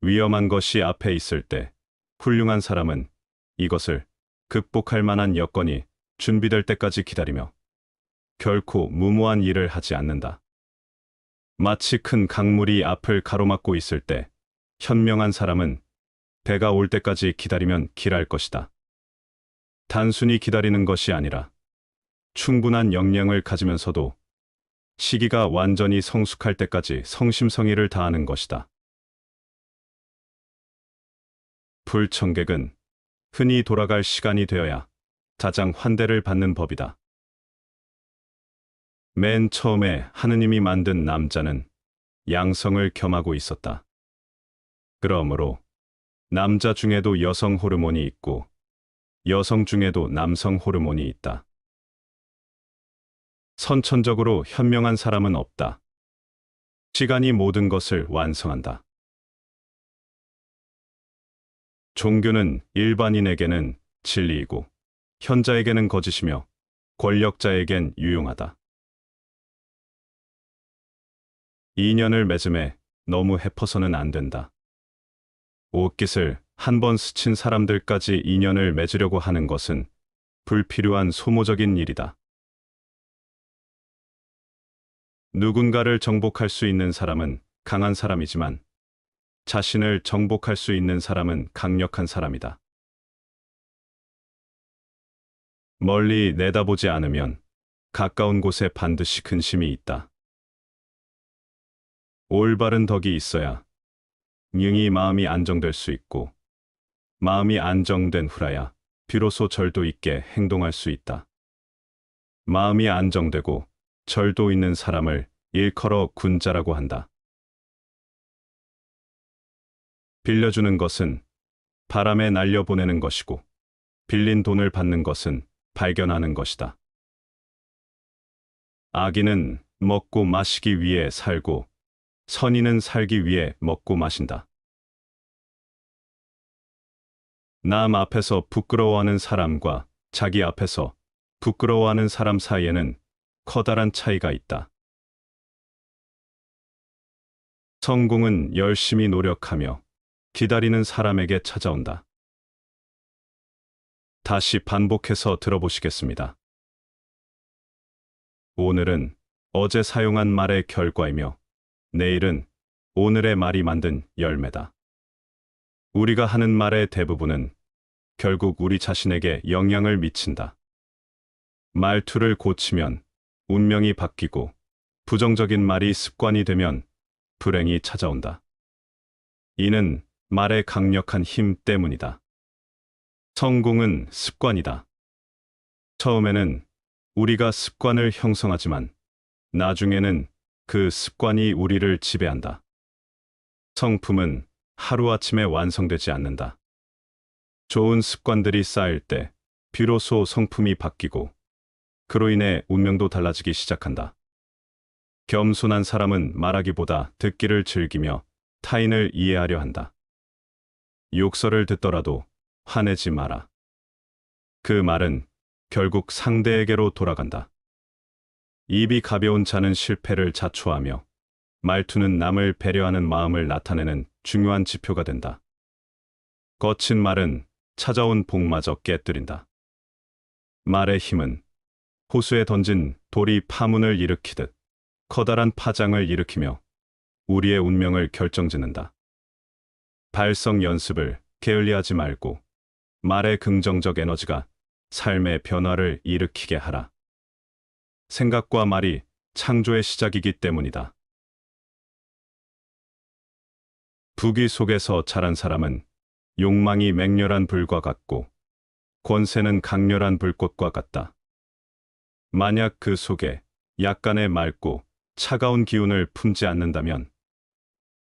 위험한 것이 앞에 있을 때 훌륭한 사람은 이것을 극복할 만한 여건이 준비될 때까지 기다리며 결코 무모한 일을 하지 않는다. 마치 큰 강물이 앞을 가로막고 있을 때 현명한 사람은 배가 올 때까지 기다리면 길할 것이다. 단순히 기다리는 것이 아니라 충분한 역량을 가지면서도 시기가 완전히 성숙할 때까지 성심성의를 다하는 것이다. 불청객은 흔히 돌아갈 시간이 되어야 가장 환대를 받는 법이다. 맨 처음에 하느님이 만든 남자는 양성을 겸하고 있었다. 그러므로 남자 중에도 여성 호르몬이 있고 여성 중에도 남성 호르몬이 있다. 선천적으로 현명한 사람은 없다. 시간이 모든 것을 완성한다. 종교는 일반인에게는 진리이고 현자에게는 거짓이며 권력자에겐 유용하다. 인연을 맺음에 너무 해퍼서는 안 된다. 옷깃을 한 번 스친 사람들까지 인연을 맺으려고 하는 것은 불필요한 소모적인 일이다. 누군가를 정복할 수 있는 사람은 강한 사람이지만 자신을 정복할 수 있는 사람은 강력한 사람이다. 멀리 내다보지 않으면 가까운 곳에 반드시 근심이 있다. 올바른 덕이 있어야 능히 마음이 안정될 수 있고 마음이 안정된 후라야 비로소 절도 있게 행동할 수 있다. 마음이 안정되고 절도 있는 사람을 일컬어 군자라고 한다. 빌려주는 것은 바람에 날려보내는 것이고 빌린 돈을 받는 것은 발견하는 것이다. 악인은 먹고 마시기 위해 살고 선인은 살기 위해 먹고 마신다. 남 앞에서 부끄러워하는 사람과 자기 앞에서 부끄러워하는 사람 사이에는 커다란 차이가 있다. 성공은 열심히 노력하며 기다리는 사람에게 찾아온다. 다시 반복해서 들어보시겠습니다. 오늘은 어제 사용한 말의 결과이며 내일은 오늘의 말이 만든 열매다. 우리가 하는 말의 대부분은 결국 우리 자신에게 영향을 미친다. 말투를 고치면 운명이 바뀌고 부정적인 말이 습관이 되면 불행이 찾아온다. 이는 말의 강력한 힘 때문이다. 성공은 습관이다. 처음에는 우리가 습관을 형성하지만 나중에는 그 습관이 우리를 지배한다. 성품은 하루아침에 완성되지 않는다. 좋은 습관들이 쌓일 때 비로소 성품이 바뀌고 그로 인해 운명도 달라지기 시작한다. 겸손한 사람은 말하기보다 듣기를 즐기며 타인을 이해하려 한다. 욕설을 듣더라도 화내지 마라. 그 말은 결국 상대에게로 돌아간다. 입이 가벼운 자는 실패를 자초하며 말투는 남을 배려하는 마음을 나타내는 중요한 지표가 된다. 거친 말은 찾아온 복마저 깨뜨린다. 말의 힘은 호수에 던진 돌이 파문을 일으키듯 커다란 파장을 일으키며 우리의 운명을 결정짓는다. 발성 연습을 게을리하지 말고 말의 긍정적 에너지가 삶의 변화를 일으키게 하라. 생각과 말이 창조의 시작이기 때문이다. 부귀 속에서 자란 사람은 욕망이 맹렬한 불과 같고 권세는 강렬한 불꽃과 같다. 만약 그 속에 약간의 맑고 차가운 기운을 품지 않는다면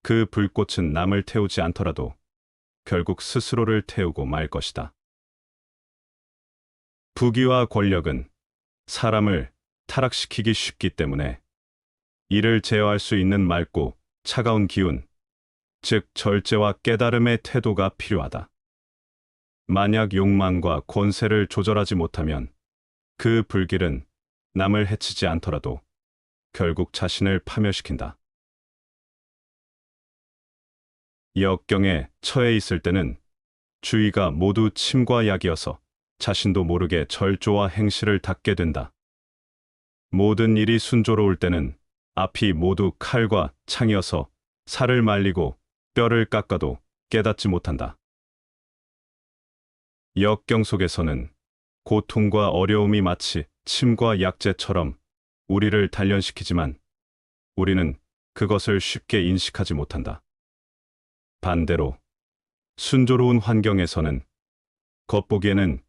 그 불꽃은 남을 태우지 않더라도 결국 스스로를 태우고 말 것이다. 부귀와 권력은 사람을 타락시키기 쉽기 때문에 이를 제어할 수 있는 맑고 차가운 기운, 즉 절제와 깨달음의 태도가 필요하다. 만약 욕망과 권세를 조절하지 못하면 그 불길은 남을 해치지 않더라도 결국 자신을 파멸시킨다. 역경에 처해 있을 때는 주위가 모두 침과 약이어서 자신도 모르게 절조와 행실을 닦게 된다. 모든 일이 순조로울 때는 앞이 모두 칼과 창이어서 살을 말리고 뼈를 깎아도 깨닫지 못한다. 역경 속에서는 고통과 어려움이 마치 침과 약재처럼 우리를 단련시키지만 우리는 그것을 쉽게 인식하지 못한다. 반대로 순조로운 환경에서는 겉보기에는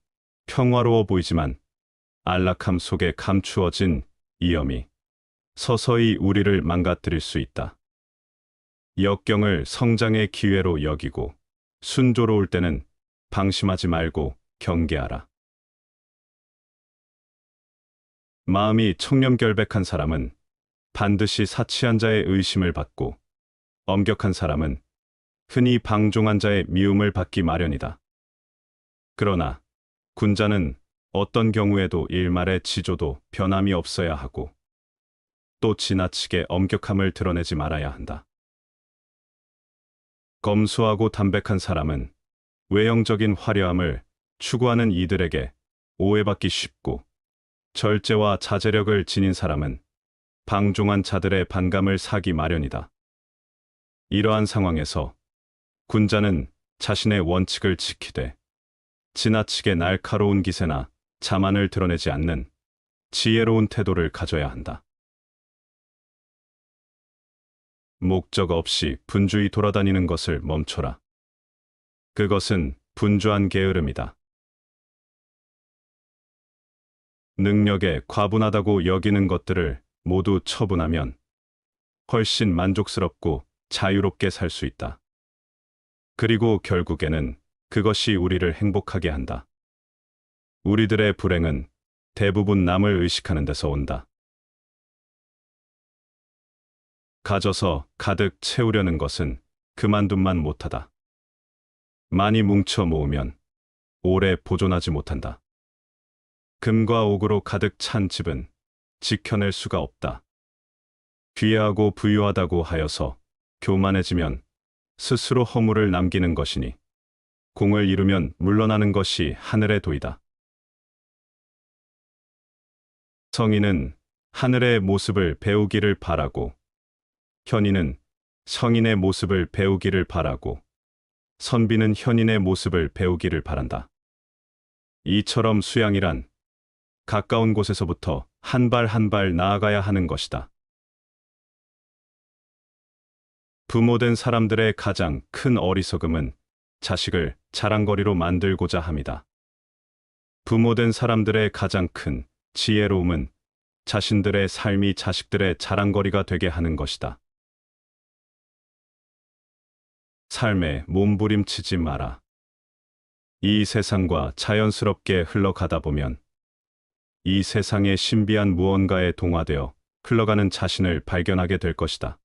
평화로워 보이지만 안락함 속에 감추어진 위험이 서서히 우리를 망가뜨릴 수 있다. 역경을 성장의 기회로 여기고 순조로울 때는 방심하지 말고 경계하라. 마음이 청렴결백한 사람은 반드시 사치한 자의 의심을 받고 엄격한 사람은 흔히 방종한 자의 미움을 받기 마련이다. 그러나 군자는 어떤 경우에도 일말의 지조도 변함이 없어야 하고 또 지나치게 엄격함을 드러내지 말아야 한다. 검소하고 담백한 사람은 외형적인 화려함을 추구하는 이들에게 오해받기 쉽고 절제와 자제력을 지닌 사람은 방종한 자들의 반감을 사기 마련이다. 이러한 상황에서 군자는 자신의 원칙을 지키되 지나치게 날카로운 기세나 자만을 드러내지 않는 지혜로운 태도를 가져야 한다. 목적 없이 분주히 돌아다니는 것을 멈춰라. 그것은 분주한 게으름이다. 능력에 과분하다고 여기는 것들을 모두 처분하면 훨씬 만족스럽고 자유롭게 살 수 있다. 그리고 결국에는 그것이 우리를 행복하게 한다. 우리들의 불행은 대부분 남을 의식하는 데서 온다. 가져서 가득 채우려는 것은 그만둔만 못하다. 많이 뭉쳐 모으면 오래 보존하지 못한다. 금과 옥으로 가득 찬 집은 지켜낼 수가 없다. 귀하고 부유하다고 하여서 교만해지면 스스로 허물을 남기는 것이니 공을 이루면 물러나는 것이 하늘의 도이다. 성인은 하늘의 모습을 배우기를 바라고 현인은 성인의 모습을 배우기를 바라고 선비는 현인의 모습을 배우기를 바란다. 이처럼 수양이란 가까운 곳에서부터 한 발 한 발 나아가야 하는 것이다. 부모된 사람들의 가장 큰 어리석음은 자식을 자랑거리로 만들고자 함이다. 부모된 사람들의 가장 큰 지혜로움은 자신들의 삶이 자식들의 자랑거리가 되게 하는 것이다. 삶에 몸부림치지 마라. 이 세상과 자연스럽게 흘러가다 보면 이 세상의 신비한 무언가에 동화되어 흘러가는 자신을 발견하게 될 것이다.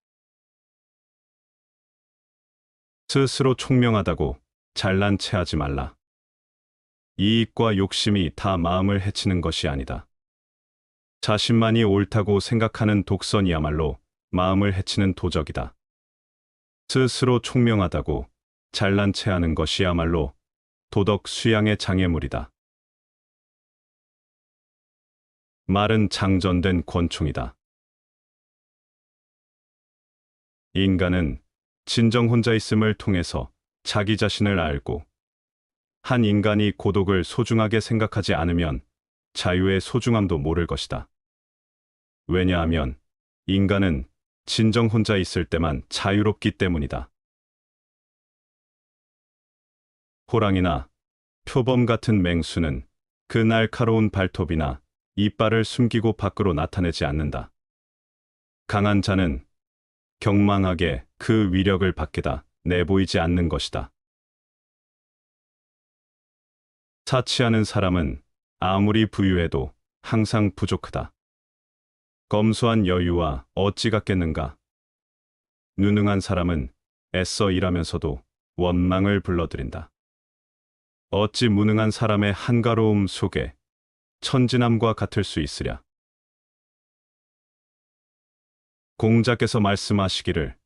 스스로 총명하다고 잘난 체하지 말라. 이익과 욕심이 다 마음을 해치는 것이 아니다. 자신만이 옳다고 생각하는 독선이야말로 마음을 해치는 도적이다. 스스로 총명하다고 잘난 체하는 것이야말로 도덕 수양의 장애물이다. 말은 장전된 권총이다. 인간은 진정 혼자 있음을 통해서 자기 자신을 알고 한 인간이 고독을 소중하게 생각하지 않으면 자유의 소중함도 모를 것이다. 왜냐하면 인간은 진정 혼자 있을 때만 자유롭기 때문이다. 호랑이나 표범 같은 맹수는 그 날카로운 발톱이나 이빨을 숨기고 밖으로 나타내지 않는다. 강한 자는 경망하게 그 위력을 밖에다 내보이지 않는 것이다. 사치하는 사람은 아무리 부유해도 항상 부족하다. 검소한 여유와 어찌 같겠는가? 누능한 사람은 애써 일하면서도 원망을 불러들인다. 어찌 무능한 사람의 한가로움 속에 천진함과 같을 수 있으랴. 공자께서 말씀하시기를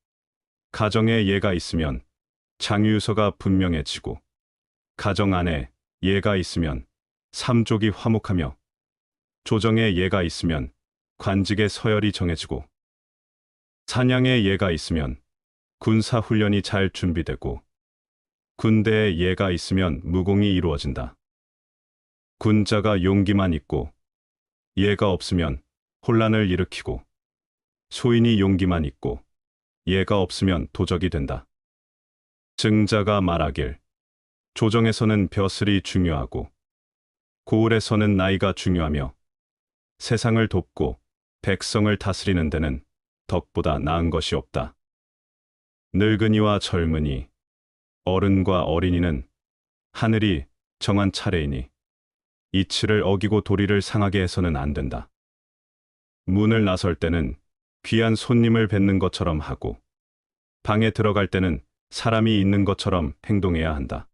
가정에 예가 있으면 장유서가 분명해지고 가정 안에 예가 있으면 삼족이 화목하며 조정에 예가 있으면 관직의 서열이 정해지고 사냥에 예가 있으면 군사 훈련이 잘 준비되고 군대에 예가 있으면 무공이 이루어진다. 군자가 용기만 있고 예가 없으면 혼란을 일으키고 소인이 용기만 있고 예가 없으면 도적이 된다. 증자가 말하길 조정에서는 벼슬이 중요하고 고을에서는 나이가 중요하며 세상을 돕고 백성을 다스리는 데는 덕보다 나은 것이 없다. 늙은이와 젊은이, 어른과 어린이는 하늘이 정한 차례이니 이치를 어기고 도리를 상하게 해서는 안 된다. 문을 나설 때는 귀한 손님을 뵙는 것처럼 하고 방에 들어갈 때는 사람이 있는 것처럼 행동해야 한다.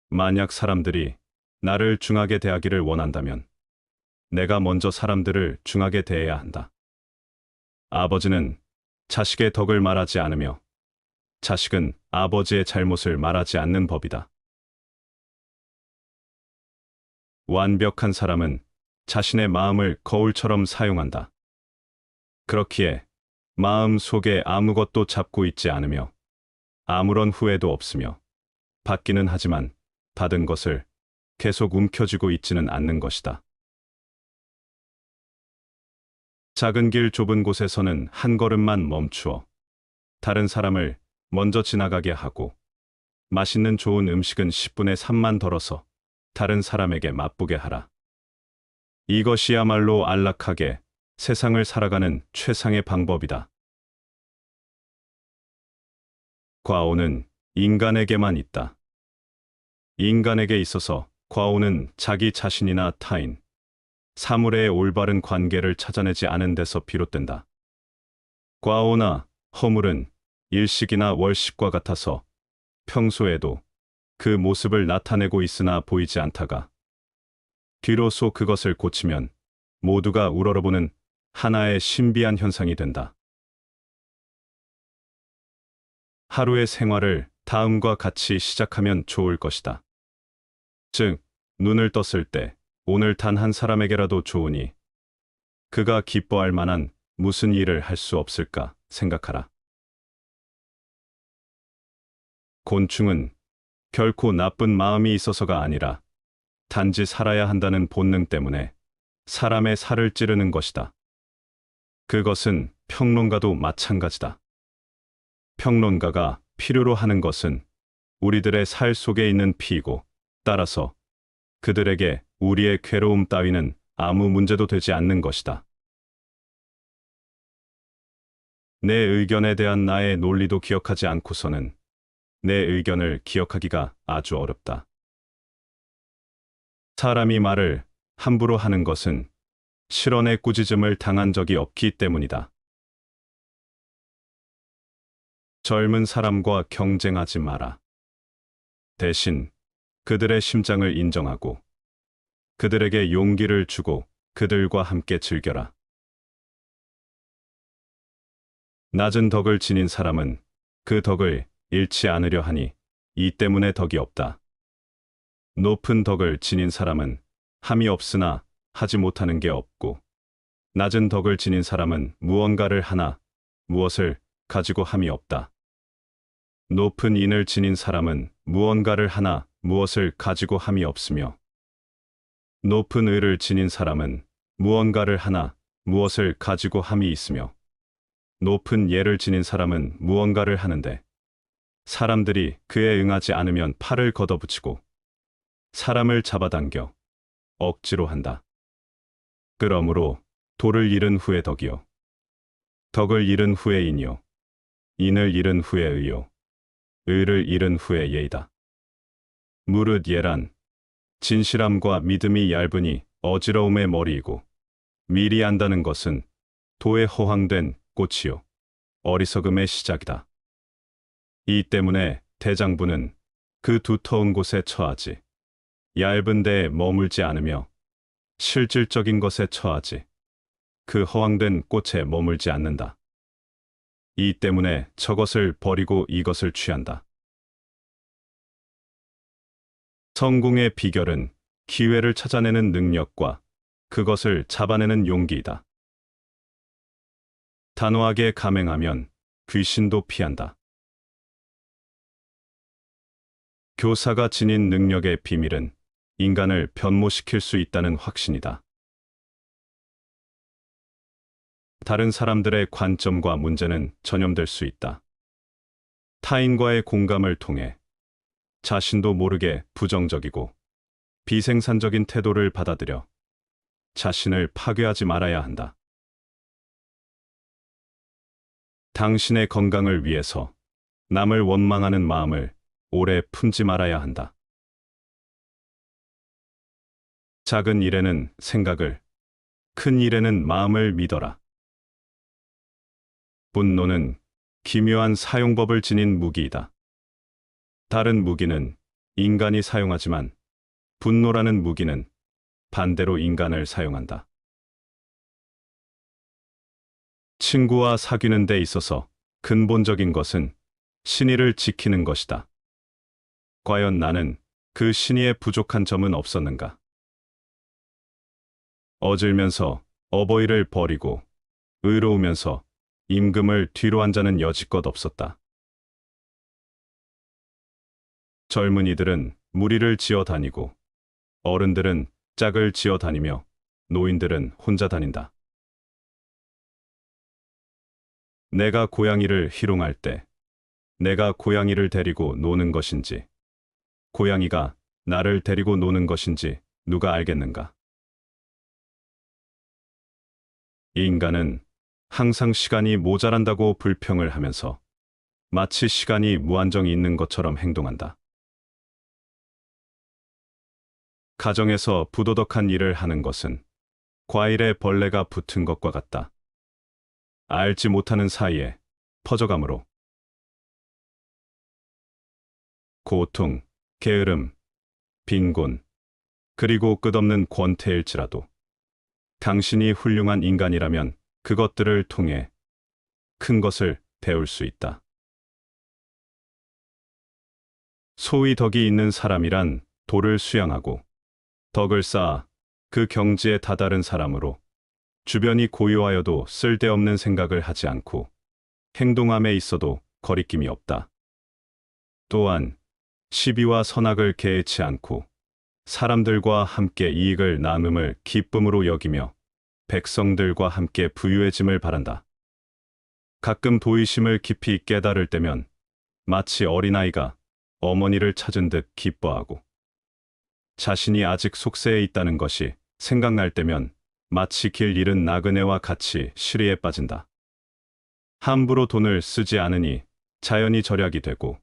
만약 사람들이 나를 중하게 대하기를 원한다면 내가 먼저 사람들을 중하게 대해야 한다. 아버지는 자식의 덕을 말하지 않으며 자식은 아버지의 잘못을 말하지 않는 법이다. 완벽한 사람은 자신의 마음을 거울처럼 사용한다. 그렇기에 마음 속에 아무것도 잡고 있지 않으며 아무런 후회도 없으며 받기는 하지만 받은 것을 계속 움켜쥐고 있지는 않는 것이다. 작은 길 좁은 곳에서는 한 걸음만 멈추어 다른 사람을 먼저 지나가게 하고 맛있는 좋은 음식은 10분의 3만 덜어서 다른 사람에게 맛보게 하라. 이것이야말로 안락하게 세상을 살아가는 최상의 방법이다. 과오는 인간에게만 있다. 인간에게 있어서 과오는 자기 자신이나 타인, 사물의 올바른 관계를 찾아내지 않은 데서 비롯된다. 과오나 허물은 일식이나 월식과 같아서 평소에도 그 모습을 나타내고 있으나 보이지 않다가 뒤로서 그것을 고치면 모두가 우러러보는 하나의 신비한 현상이 된다. 하루의 생활을 다음과 같이 시작하면 좋을 것이다. 즉, 눈을 떴을 때 오늘 단 한 사람에게라도 좋으니 그가 기뻐할 만한 무슨 일을 할 수 없을까 생각하라. 곤충은 결코 나쁜 마음이 있어서가 아니라 단지 살아야 한다는 본능 때문에 사람의 살을 찌르는 것이다. 그것은 평론가도 마찬가지다. 평론가가 필요로 하는 것은 우리들의 살 속에 있는 피이고 따라서 그들에게 우리의 괴로움 따위는 아무 문제도 되지 않는 것이다. 내 의견에 대한 나의 논리도 기억하지 않고서는 내 의견을 기억하기가 아주 어렵다. 사람이 말을 함부로 하는 것은 실언의 꾸짖음을 당한 적이 없기 때문이다. 젊은 사람과 경쟁하지 마라. 대신 그들의 심장을 인정하고 그들에게 용기를 주고 그들과 함께 즐겨라. 낮은 덕을 지닌 사람은 그 덕을 잃지 않으려 하니 이 때문에 덕이 없다. 높은 덕을 지닌 사람은 함이 없으나 하지 못하는 게 없고 낮은 덕을 지닌 사람은 무언가를 하나 무엇을 가지고 함이 없다. 높은 인을 지닌 사람은 무언가를 하나 무엇을 가지고 함이 없으며 높은 의를 지닌 사람은 무언가를 하나 무엇을 가지고 함이 있으며 높은 예를 지닌 사람은 무언가를 하는데 사람들이 그에 응하지 않으면 팔을 걷어붙이고 사람을 잡아당겨 억지로 한다. 그러므로 도를 잃은 후에 덕이요 덕을 잃은 후에 인이요 인을 잃은 후에 의요 의를 잃은 후에 예이다. 무릇 예란 진실함과 믿음이 얇으니 어지러움의 머리이고 미리 안다는 것은 도에 허황된 꽃이요 어리석음의 시작이다. 이 때문에 대장부는 그 두터운 곳에 처하지 얇은 데에 머물지 않으며 실질적인 것에 처하지 그 허황된 꽃에 머물지 않는다. 이 때문에 저것을 버리고 이것을 취한다. 성공의 비결은 기회를 찾아내는 능력과 그것을 잡아내는 용기이다. 단호하게 감행하면 귀신도 피한다. 교사가 지닌 능력의 비밀은 인간을 변모시킬 수 있다는 확신이다. 다른 사람들의 관점과 문제는 전염될 수 있다. 타인과의 공감을 통해 자신도 모르게 부정적이고 비생산적인 태도를 받아들여 자신을 파괴하지 말아야 한다. 당신의 건강을 위해서 남을 원망하는 마음을 오래 품지 말아야 한다. 작은 일에는 생각을, 큰 일에는 마음을 믿어라. 분노는 기묘한 사용법을 지닌 무기이다. 다른 무기는 인간이 사용하지만 분노라는 무기는 반대로 인간을 사용한다. 친구와 사귀는 데 있어서 근본적인 것은 신의를 지키는 것이다. 과연 나는 그 신의에 부족한 점은 없었는가? 어질면서 어버이를 버리고 의로우면서 임금을 뒤로 한 자는 여지껏 없었다. 젊은이들은 무리를 지어 다니고 어른들은 짝을 지어 다니며 노인들은 혼자 다닌다. 내가 고양이를 희롱할 때 내가 고양이를 데리고 노는 것인지 고양이가 나를 데리고 노는 것인지 누가 알겠는가? 이 인간은 항상 시간이 모자란다고 불평을 하면서 마치 시간이 무한정이 있는 것처럼 행동한다. 가정에서 부도덕한 일을 하는 것은 과일에 벌레가 붙은 것과 같다. 알지 못하는 사이에 퍼져가므로 고통, 게으름, 빈곤, 그리고 끝없는 권태일지라도 당신이 훌륭한 인간이라면 그것들을 통해 큰 것을 배울 수 있다. 소위 덕이 있는 사람이란 도를 수양하고 덕을 쌓아 그 경지에 다다른 사람으로 주변이 고요하여도 쓸데없는 생각을 하지 않고 행동함에 있어도 거리낌이 없다. 또한 시비와 선악을 개의치 않고 사람들과 함께 이익을 나눔을 기쁨으로 여기며 백성들과 함께 부유해짐을 바란다. 가끔 도의심을 깊이 깨달을 때면 마치 어린아이가 어머니를 찾은 듯 기뻐하고 자신이 아직 속세에 있다는 것이 생각날 때면 마치 길 잃은 나그네와 같이 시리에 빠진다. 함부로 돈을 쓰지 않으니 자연히 절약이 되고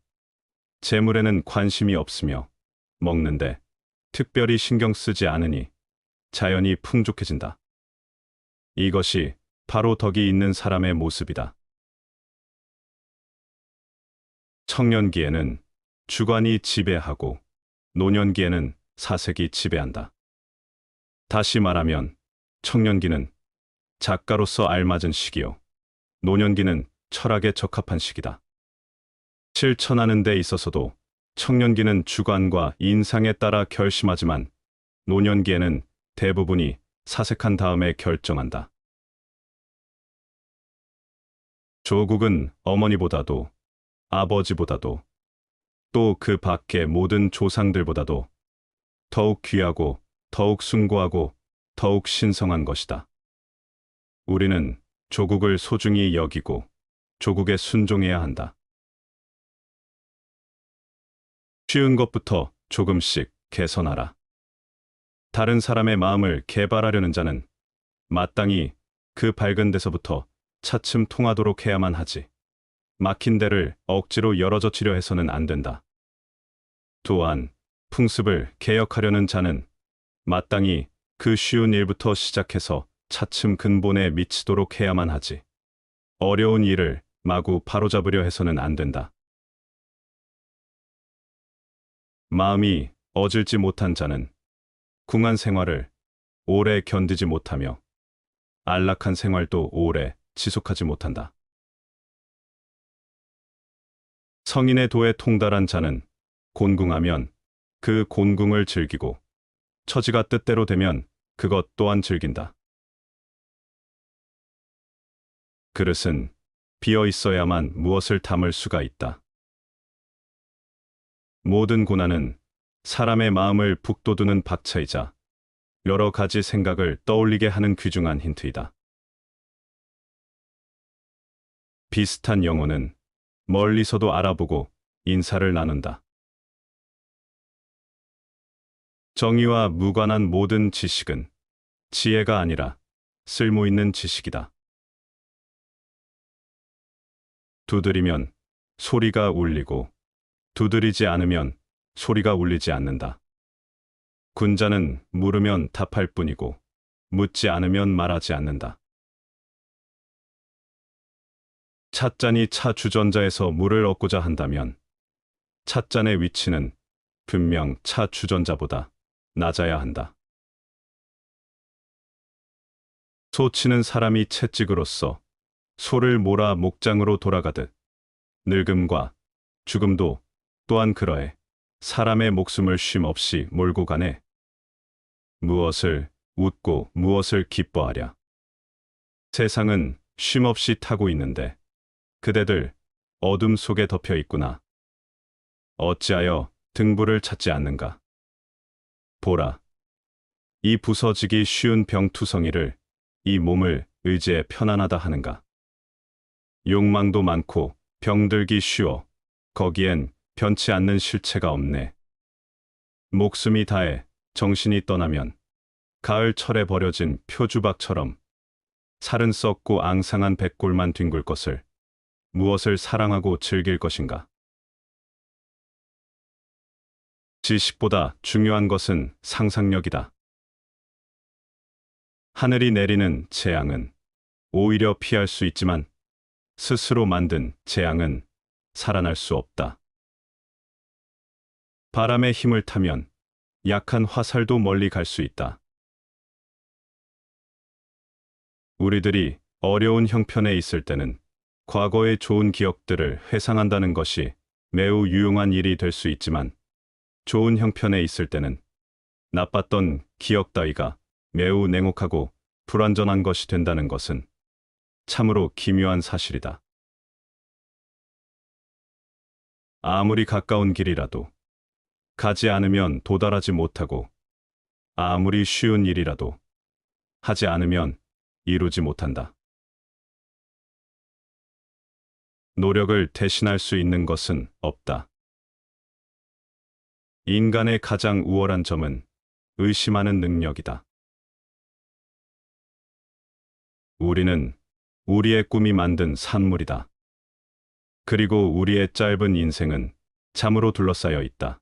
재물에는 관심이 없으며 먹는데 특별히 신경 쓰지 않으니 자연히 풍족해진다. 이것이 바로 덕이 있는 사람의 모습이다. 청년기에는 주관이 지배하고 노년기에는 사색이 지배한다. 다시 말하면 청년기는 작가로서 알맞은 시기요. 노년기는 철학에 적합한 시기다. 실천하는 데 있어서도 청년기는 주관과 인상에 따라 결심하지만 노년기에는 대부분이 사색한 다음에 결정한다. 조국은 어머니보다도 아버지보다도 또 그 밖의 모든 조상들보다도 더욱 귀하고 더욱 숭고하고 더욱 신성한 것이다. 우리는 조국을 소중히 여기고 조국에 순종해야 한다. 쉬운 것부터 조금씩 개선하라. 다른 사람의 마음을 개발하려는 자는 마땅히 그 밝은 데서부터 차츰 통하도록 해야만 하지. 막힌 데를 억지로 열어젖히려 해서는 안 된다. 또한 풍습을 개혁하려는 자는 마땅히 그 쉬운 일부터 시작해서 차츰 근본에 미치도록 해야만 하지. 어려운 일을 마구 바로잡으려 해서는 안 된다. 마음이 어질지 못한 자는 궁한 생활을 오래 견디지 못하며 안락한 생활도 오래 지속하지 못한다. 성인의 도에 통달한 자는 곤궁하면 그 곤궁을 즐기고 처지가 뜻대로 되면 그것 또한 즐긴다. 그릇은 비어 있어야만 무엇을 담을 수가 있다. 모든 고난은 사람의 마음을 북돋우는 박차이자 여러 가지 생각을 떠올리게 하는 귀중한 힌트이다. 비슷한 영혼은 멀리서도 알아보고 인사를 나눈다. 정의와 무관한 모든 지식은 지혜가 아니라 쓸모 있는 지식이다. 두드리면 소리가 울리고 두드리지 않으면 소리가 울리지 않는다. 군자는 물으면 답할 뿐이고 묻지 않으면 말하지 않는다. 찻잔이 차 주전자에서 물을 얻고자 한다면 찻잔의 위치는 분명 차 주전자보다 낮아야 한다. 소 치는 사람이 채찍으로서 소를 몰아 목장으로 돌아가듯 늙음과 죽음도 또한 그러해 사람의 목숨을 쉼 없이 몰고 가네. 무엇을 웃고 무엇을 기뻐하랴. 세상은 쉼없이 타고 있는데 그대들 어둠 속에 덮여 있구나. 어찌하여 등불을 찾지 않는가. 보라. 이 부서지기 쉬운 병투성이를 이 몸을 의지해 편안하다 하는가. 욕망도 많고 병들기 쉬워 거기엔 변치 않는 실체가 없네. 목숨이 다해 정신이 떠나면 가을철에 버려진 표주박처럼 살은 썩고 앙상한 백골만 뒹굴 것을 무엇을 사랑하고 즐길 것인가. 지식보다 중요한 것은 상상력이다. 하늘이 내리는 재앙은 오히려 피할 수 있지만 스스로 만든 재앙은 살아날 수 없다. 바람의 힘을 타면 약한 화살도 멀리 갈 수 있다. 우리들이 어려운 형편에 있을 때는 과거의 좋은 기억들을 회상한다는 것이 매우 유용한 일이 될 수 있지만 좋은 형편에 있을 때는 나빴던 기억 따위가 매우 냉혹하고 불완전한 것이 된다는 것은 참으로 기묘한 사실이다. 아무리 가까운 길이라도 가지 않으면 도달하지 못하고 아무리 쉬운 일이라도 하지 않으면 이루지 못한다. 노력을 대신할 수 있는 것은 없다. 인간의 가장 우월한 점은 의심하는 능력이다. 우리는 우리의 꿈이 만든 산물이다. 그리고 우리의 짧은 인생은 잠으로 둘러싸여 있다.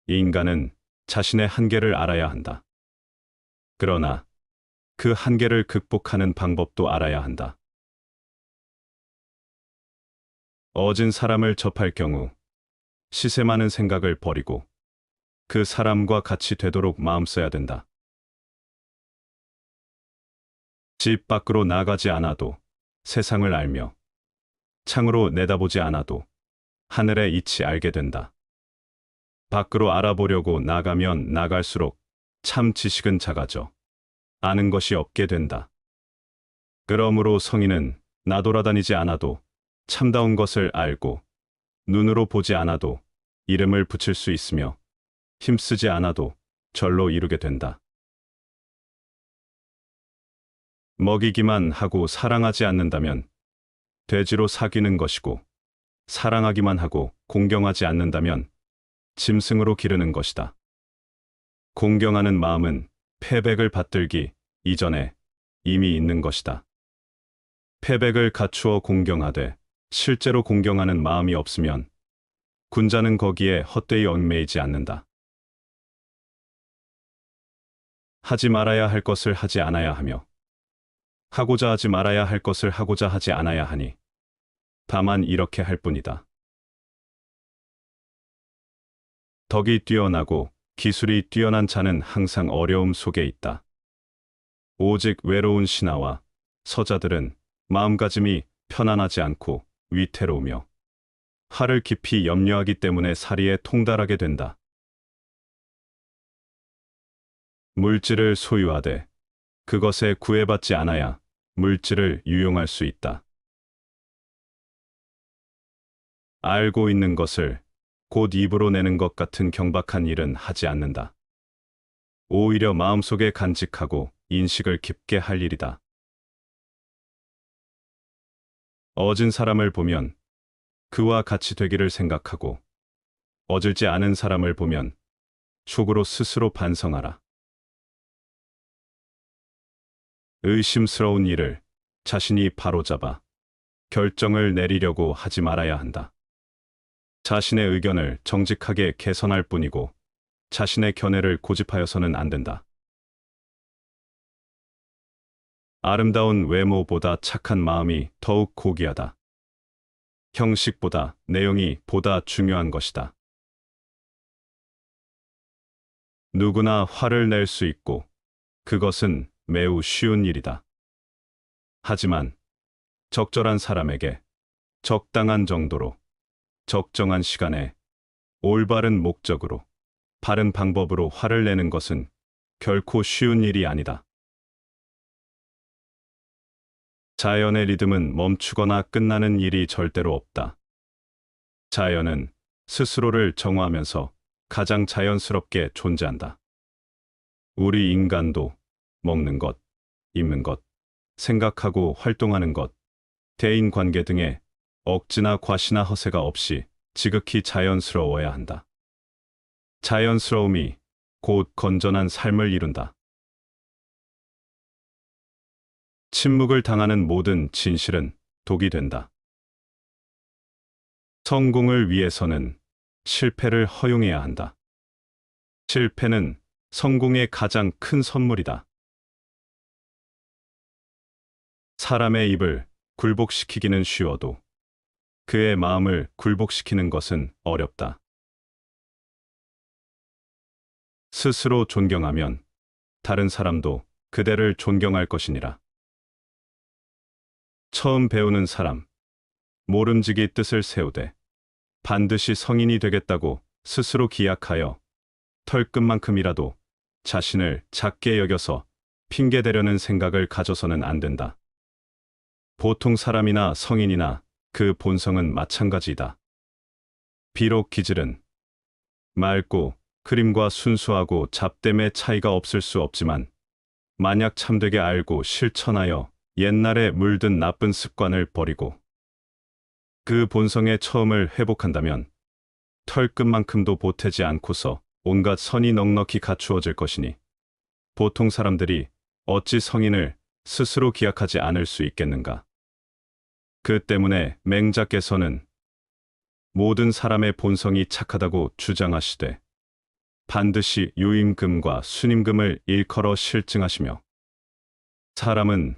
인간은 자신의 한계를 알아야 한다. 그러나 그 한계를 극복하는 방법도 알아야 한다. 어진 사람을 접할 경우 시세 많은 생각을 버리고 그 사람과 같이 되도록 마음 써야 된다. 집 밖으로 나가지 않아도 세상을 알며 창으로 내다보지 않아도 하늘의 이치 알게 된다. 밖으로 알아보려고 나가면 나갈수록 참 지식은 작아져 아는 것이 없게 된다. 그러므로 성인은 나돌아다니지 않아도 참다운 것을 알고 눈으로 보지 않아도 이름을 붙일 수 있으며 힘쓰지 않아도 절로 이루게 된다. 먹이기만 하고 사랑하지 않는다면 돼지로 사귀는 것이고 사랑하기만 하고 공경하지 않는다면 짐승으로 기르는 것이다. 공경하는 마음은 패백을 받들기 이전에 이미 있는 것이다. 패백을 갖추어 공경하되 실제로 공경하는 마음이 없으면 군자는 거기에 헛되이 얽매이지 않는다. 하지 말아야 할 것을 하지 않아야 하며 하고자 하지 말아야 할 것을 하고자 하지 않아야 하니 다만 이렇게 할 뿐이다. 덕이 뛰어나고 기술이 뛰어난 자는 항상 어려움 속에 있다. 오직 외로운 신하와 서자들은 마음가짐이 편안하지 않고 위태로우며 화를 깊이 염려하기 때문에 사리에 통달하게 된다. 물질을 소유하되 그것에 구애받지 않아야 물질을 유용할 수 있다. 알고 있는 것을 곧 입으로 내는 것 같은 경박한 일은 하지 않는다. 오히려 마음속에 간직하고 인식을 깊게 할 일이다. 어진 사람을 보면 그와 같이 되기를 생각하고 어질지 않은 사람을 보면 속으로 스스로 반성하라. 의심스러운 일을 자신이 바로잡아 결정을 내리려고 하지 말아야 한다. 자신의 의견을 정직하게 개선할 뿐이고 자신의 견해를 고집하여서는 안 된다. 아름다운 외모보다 착한 마음이 더욱 고귀하다. 형식보다 내용이 보다 중요한 것이다. 누구나 화를 낼 수 있고 그것은 매우 쉬운 일이다. 하지만 적절한 사람에게 적당한 정도로 적정한 시간에 올바른 목적으로 바른 방법으로 화를 내는 것은 결코 쉬운 일이 아니다. 자연의 리듬은 멈추거나 끝나는 일이 절대로 없다. 자연은 스스로를 정화하면서 가장 자연스럽게 존재한다. 우리 인간도 먹는 것, 입는 것, 생각하고 활동하는 것, 대인 관계 등에 억지나 과시나 허세가 없이 지극히 자연스러워야 한다. 자연스러움이 곧 건전한 삶을 이룬다. 침묵을 당하는 모든 진실은 독이 된다. 성공을 위해서는 실패를 허용해야 한다. 실패는 성공의 가장 큰 선물이다. 사람의 입을 굴복시키기는 쉬워도 그의 마음을 굴복시키는 것은 어렵다. 스스로 존경하면 다른 사람도 그대를 존경할 것이니라. 처음 배우는 사람, 모름지기 뜻을 세우되 반드시 성인이 되겠다고 스스로 기약하여 털끝만큼이라도 자신을 작게 여겨서 핑계대려는 생각을 가져서는 안 된다. 보통 사람이나 성인이나 그 본성은 마찬가지이다. 비록 기질은 맑고 크림과 순수하고 잡됨의 차이가 없을 수 없지만 만약 참되게 알고 실천하여 옛날에 물든 나쁜 습관을 버리고 그 본성의 처음을 회복한다면 털끝만큼도 보태지 않고서 온갖 선이 넉넉히 갖추어질 것이니 보통 사람들이 어찌 성인을 스스로 기약하지 않을 수 있겠는가. 그 때문에 맹자께서는 모든 사람의 본성이 착하다고 주장하시되 반드시 유임금과 순임금을 일컬어 실증하시며 사람은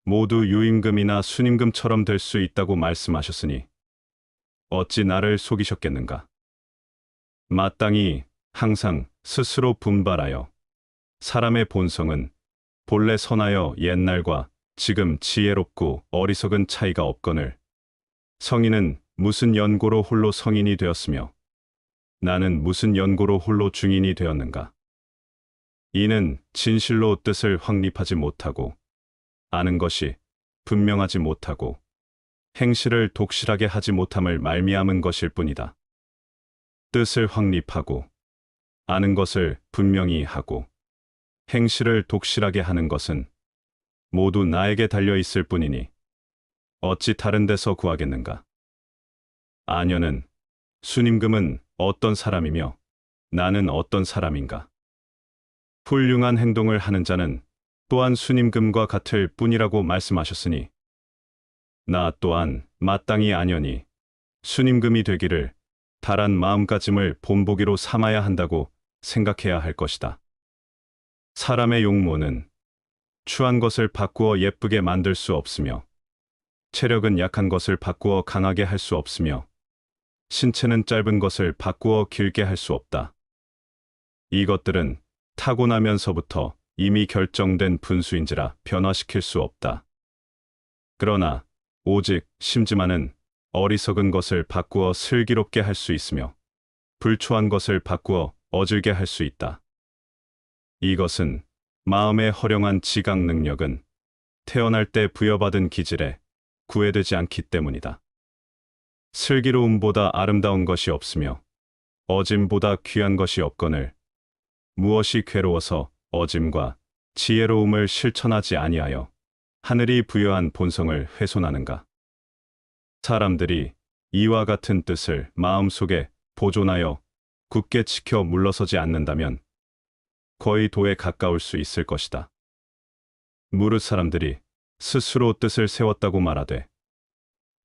모두 유임금이나 순임금처럼 될 수 있다고 말씀하셨으니 어찌 나를 속이셨겠는가. 마땅히 항상 스스로 분발하여 사람의 본성은 본래 선하여 옛날과 지금 지혜롭고 어리석은 차이가 없거늘 성인은 무슨 연고로 홀로 성인이 되었으며 나는 무슨 연고로 홀로 중인이 되었는가. 이는 진실로 뜻을 확립하지 못하고 아는 것이 분명하지 못하고 행실을 독실하게 하지 못함을 말미암은 것일 뿐이다. 뜻을 확립하고 아는 것을 분명히 하고 행실을 독실하게 하는 것은 모두 나에게 달려 있을 뿐이니 어찌 다른 데서 구하겠는가. 아녀는 순임금은 어떤 사람이며 나는 어떤 사람인가. 훌륭한 행동을 하는 자는 또한 순임금과 같을 뿐이라고 말씀하셨으니 나 또한 마땅히 아녀니 순임금이 되기를 다란 마음가짐을 본보기로 삼아야 한다고 생각해야 할 것이다. 사람의 용모는 추한 것을 바꾸어 예쁘게 만들 수 없으며 체력은 약한 것을 바꾸어 강하게 할 수 없으며 신체는 짧은 것을 바꾸어 길게 할 수 없다. 이것들은 타고나면서부터 이미 결정된 분수인지라 변화시킬 수 없다. 그러나 오직 심지만은 어리석은 것을 바꾸어 슬기롭게 할 수 있으며 불초한 것을 바꾸어 어질게 할 수 있다. 이것은 마음의 허령한 지각 능력은 태어날 때 부여받은 기질에 구애되지 않기 때문이다. 슬기로움보다 아름다운 것이 없으며 어짐보다 귀한 것이 없거늘 무엇이 괴로워서 어짐과 지혜로움을 실천하지 아니하여 하늘이 부여한 본성을 훼손하는가. 사람들이 이와 같은 뜻을 마음속에 보존하여 굳게 지켜 물러서지 않는다면 거의 도에 가까울 수 있을 것이다. 무릇 사람들이 스스로 뜻을 세웠다고 말하되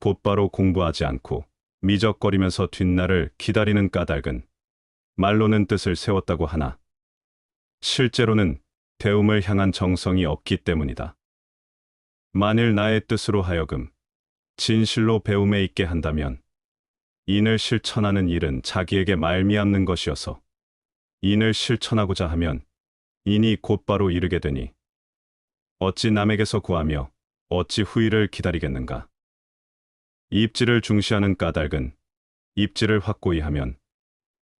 곧바로 공부하지 않고 미적거리면서 뒷날을 기다리는 까닭은 말로는 뜻을 세웠다고 하나 실제로는 배움을 향한 정성이 없기 때문이다. 만일 나의 뜻으로 하여금 진실로 배움에 있게 한다면 인을 실천하는 일은 자기에게 말미암는 것이어서 인을 실천하고자 하면 인이 곧바로 이르게 되니 어찌 남에게서 구하며 어찌 후일을 기다리겠는가. 입지를 중시하는 까닭은 입지를 확고히 하면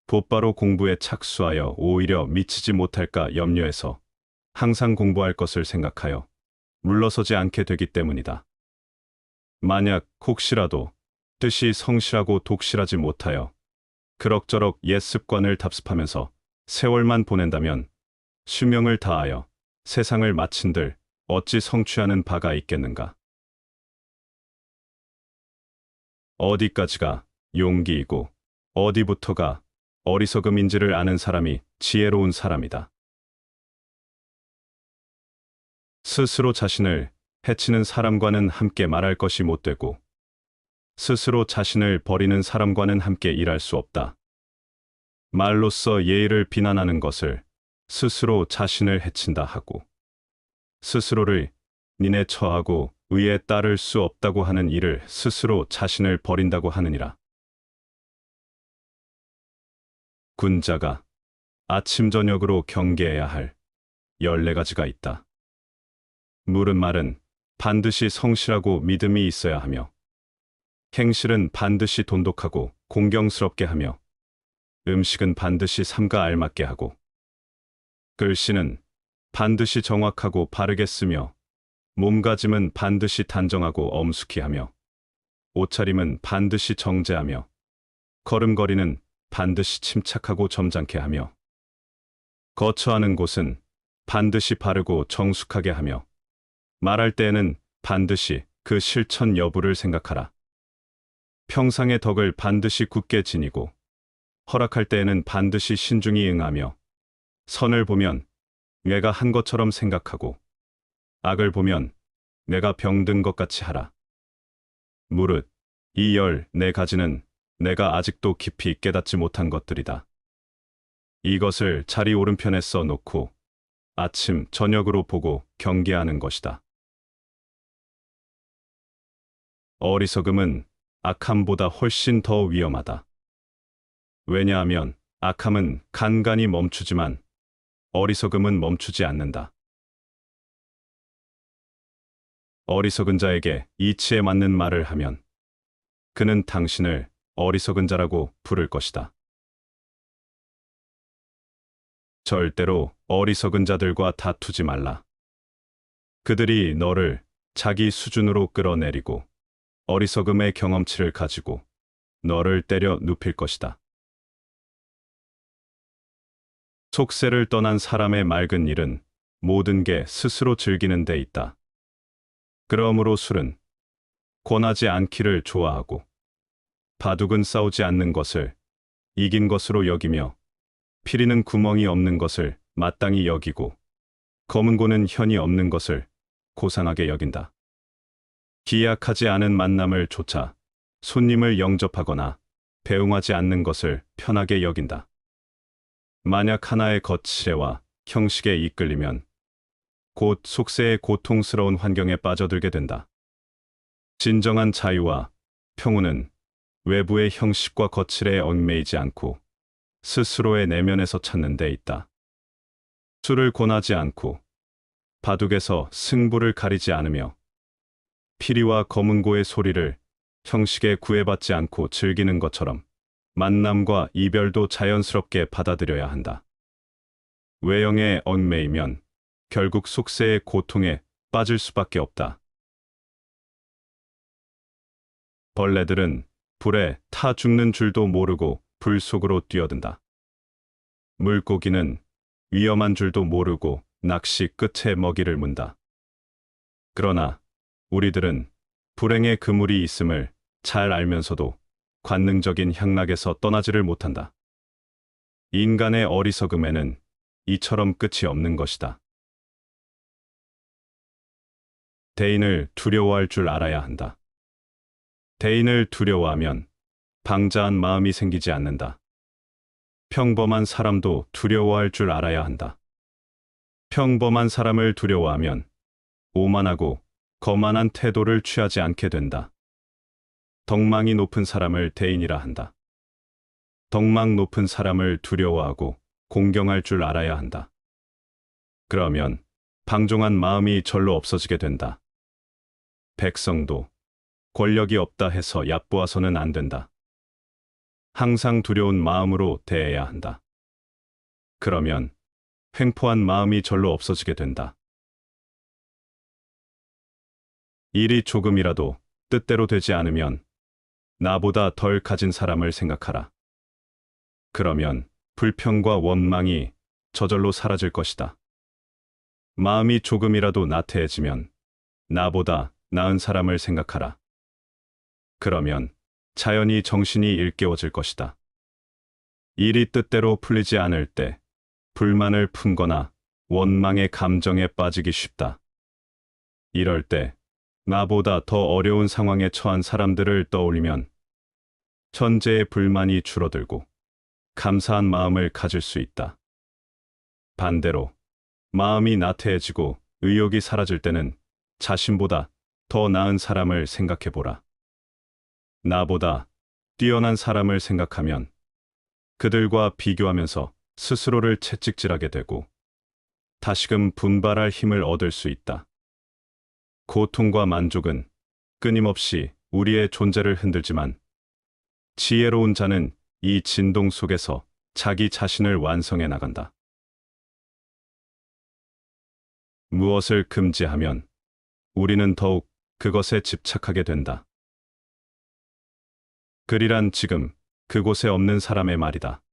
곧바로 공부에 착수하여 오히려 미치지 못할까 염려해서 항상 공부할 것을 생각하여 물러서지 않게 되기 때문이다. 만약 혹시라도 뜻이 성실하고 독실하지 못하여 그럭저럭 옛 습관을 답습하면서 세월만 보낸다면 수명을 다하여 세상을 마친들 어찌 성취하는 바가 있겠는가. 어디까지가 용기이고 어디부터가 어리석음인지를 아는 사람이 지혜로운 사람이다. 스스로 자신을 해치는 사람과는 함께 말할 것이 못되고 스스로 자신을 버리는 사람과는 함께 일할 수 없다. 말로써 예의를 비난하는 것을 스스로 자신을 해친다 하고 스스로를 니네 처하고 의에 따를 수 없다고 하는 일을 스스로 자신을 버린다고 하느니라. 군자가 아침 저녁으로 경계해야 할 14가지가 있다. 물은 말은 반드시 성실하고 믿음이 있어야 하며 행실은 반드시 돈독하고 공경스럽게 하며 음식은 반드시 삼가 알맞게 하고 글씨는 반드시 정확하고 바르게 쓰며 몸가짐은 반드시 단정하고 엄숙히 하며 옷차림은 반드시 정제하며 걸음걸이는 반드시 침착하고 점잖게 하며 거처하는 곳은 반드시 바르고 정숙하게 하며 말할 때에는 반드시 그 실천 여부를 생각하라. 평상의 덕을 반드시 굳게 지니고 허락할 때에는 반드시 신중히 응하며 선을 보면 내가 한 것처럼 생각하고 악을 보면 내가 병든 것 같이 하라. 무릇 이 14가지는 내가 아직도 깊이 깨닫지 못한 것들이다. 이것을 자리 오른편에 써놓고 아침 저녁으로 보고 경계하는 것이다. 어리석음은 악함보다 훨씬 더 위험하다. 왜냐하면 악함은 간간히 멈추지만 어리석음은 멈추지 않는다. 어리석은 자에게 이치에 맞는 말을 하면 그는 당신을 어리석은 자라고 부를 것이다. 절대로 어리석은 자들과 다투지 말라. 그들이 너를 자기 수준으로 끌어내리고 어리석음의 경험치를 가지고 너를 때려 눕힐 것이다. 속세를 떠난 사람의 맑은 일은 모든 게 스스로 즐기는 데 있다. 그러므로 술은 권하지 않기를 좋아하고 바둑은 싸우지 않는 것을 이긴 것으로 여기며 피리는 구멍이 없는 것을 마땅히 여기고 검은고는 현이 없는 것을 고상하게 여긴다. 기약하지 않은 만남을 쫓아 손님을 영접하거나 배웅하지 않는 것을 편하게 여긴다. 만약 하나의 거칠애와 형식에 이끌리면 곧 속세의 고통스러운 환경에 빠져들게 된다. 진정한 자유와 평온은 외부의 형식과 거칠애에 얽매이지 않고 스스로의 내면에서 찾는 데 있다. 술을 권하지 않고 바둑에서 승부를 가리지 않으며 피리와 검은고의 소리를 형식에 구애받지 않고 즐기는 것처럼 만남과 이별도 자연스럽게 받아들여야 한다. 외형에 얽매이면 결국 속세의 고통에 빠질 수밖에 없다. 벌레들은 불에 타 죽는 줄도 모르고 불 속으로 뛰어든다. 물고기는 위험한 줄도 모르고 낚시 끝에 먹이를 문다. 그러나 우리들은 불행의 그물이 있음을 잘 알면서도 관능적인 향락에서 떠나지를 못한다. 인간의 어리석음에는 이처럼 끝이 없는 것이다. 대인을 두려워할 줄 알아야 한다. 대인을 두려워하면 방자한 마음이 생기지 않는다. 평범한 사람도 두려워할 줄 알아야 한다. 평범한 사람을 두려워하면 오만하고 거만한 태도를 취하지 않게 된다. 덕망이 높은 사람을 대인이라 한다. 덕망 높은 사람을 두려워하고 공경할 줄 알아야 한다. 그러면 방종한 마음이 절로 없어지게 된다. 백성도 권력이 없다 해서 얕보아서는 안 된다. 항상 두려운 마음으로 대해야 한다. 그러면 횡포한 마음이 절로 없어지게 된다. 일이 조금이라도 뜻대로 되지 않으면 나보다 덜 가진 사람을 생각하라. 그러면 불평과 원망이 저절로 사라질 것이다. 마음이 조금이라도 나태해지면 나보다 나은 사람을 생각하라. 그러면 자연히 정신이 일깨워질 것이다. 일이 뜻대로 풀리지 않을 때 불만을 품거나 원망의 감정에 빠지기 쉽다. 이럴 때 나보다 더 어려운 상황에 처한 사람들을 떠올리면 천재의 불만이 줄어들고 감사한 마음을 가질 수 있다. 반대로 마음이 나태해지고 의욕이 사라질 때는 자신보다 더 나은 사람을 생각해보라. 나보다 뛰어난 사람을 생각하면 그들과 비교하면서 스스로를 채찍질하게 되고 다시금 분발할 힘을 얻을 수 있다. 고통과 만족은 끊임없이 우리의 존재를 흔들지만 지혜로운 자는 이 진동 속에서 자기 자신을 완성해 나간다. 무엇을 금지하면 우리는 더욱 그것에 집착하게 된다. 그리란 지금 그곳에 없는 사람의 말이다.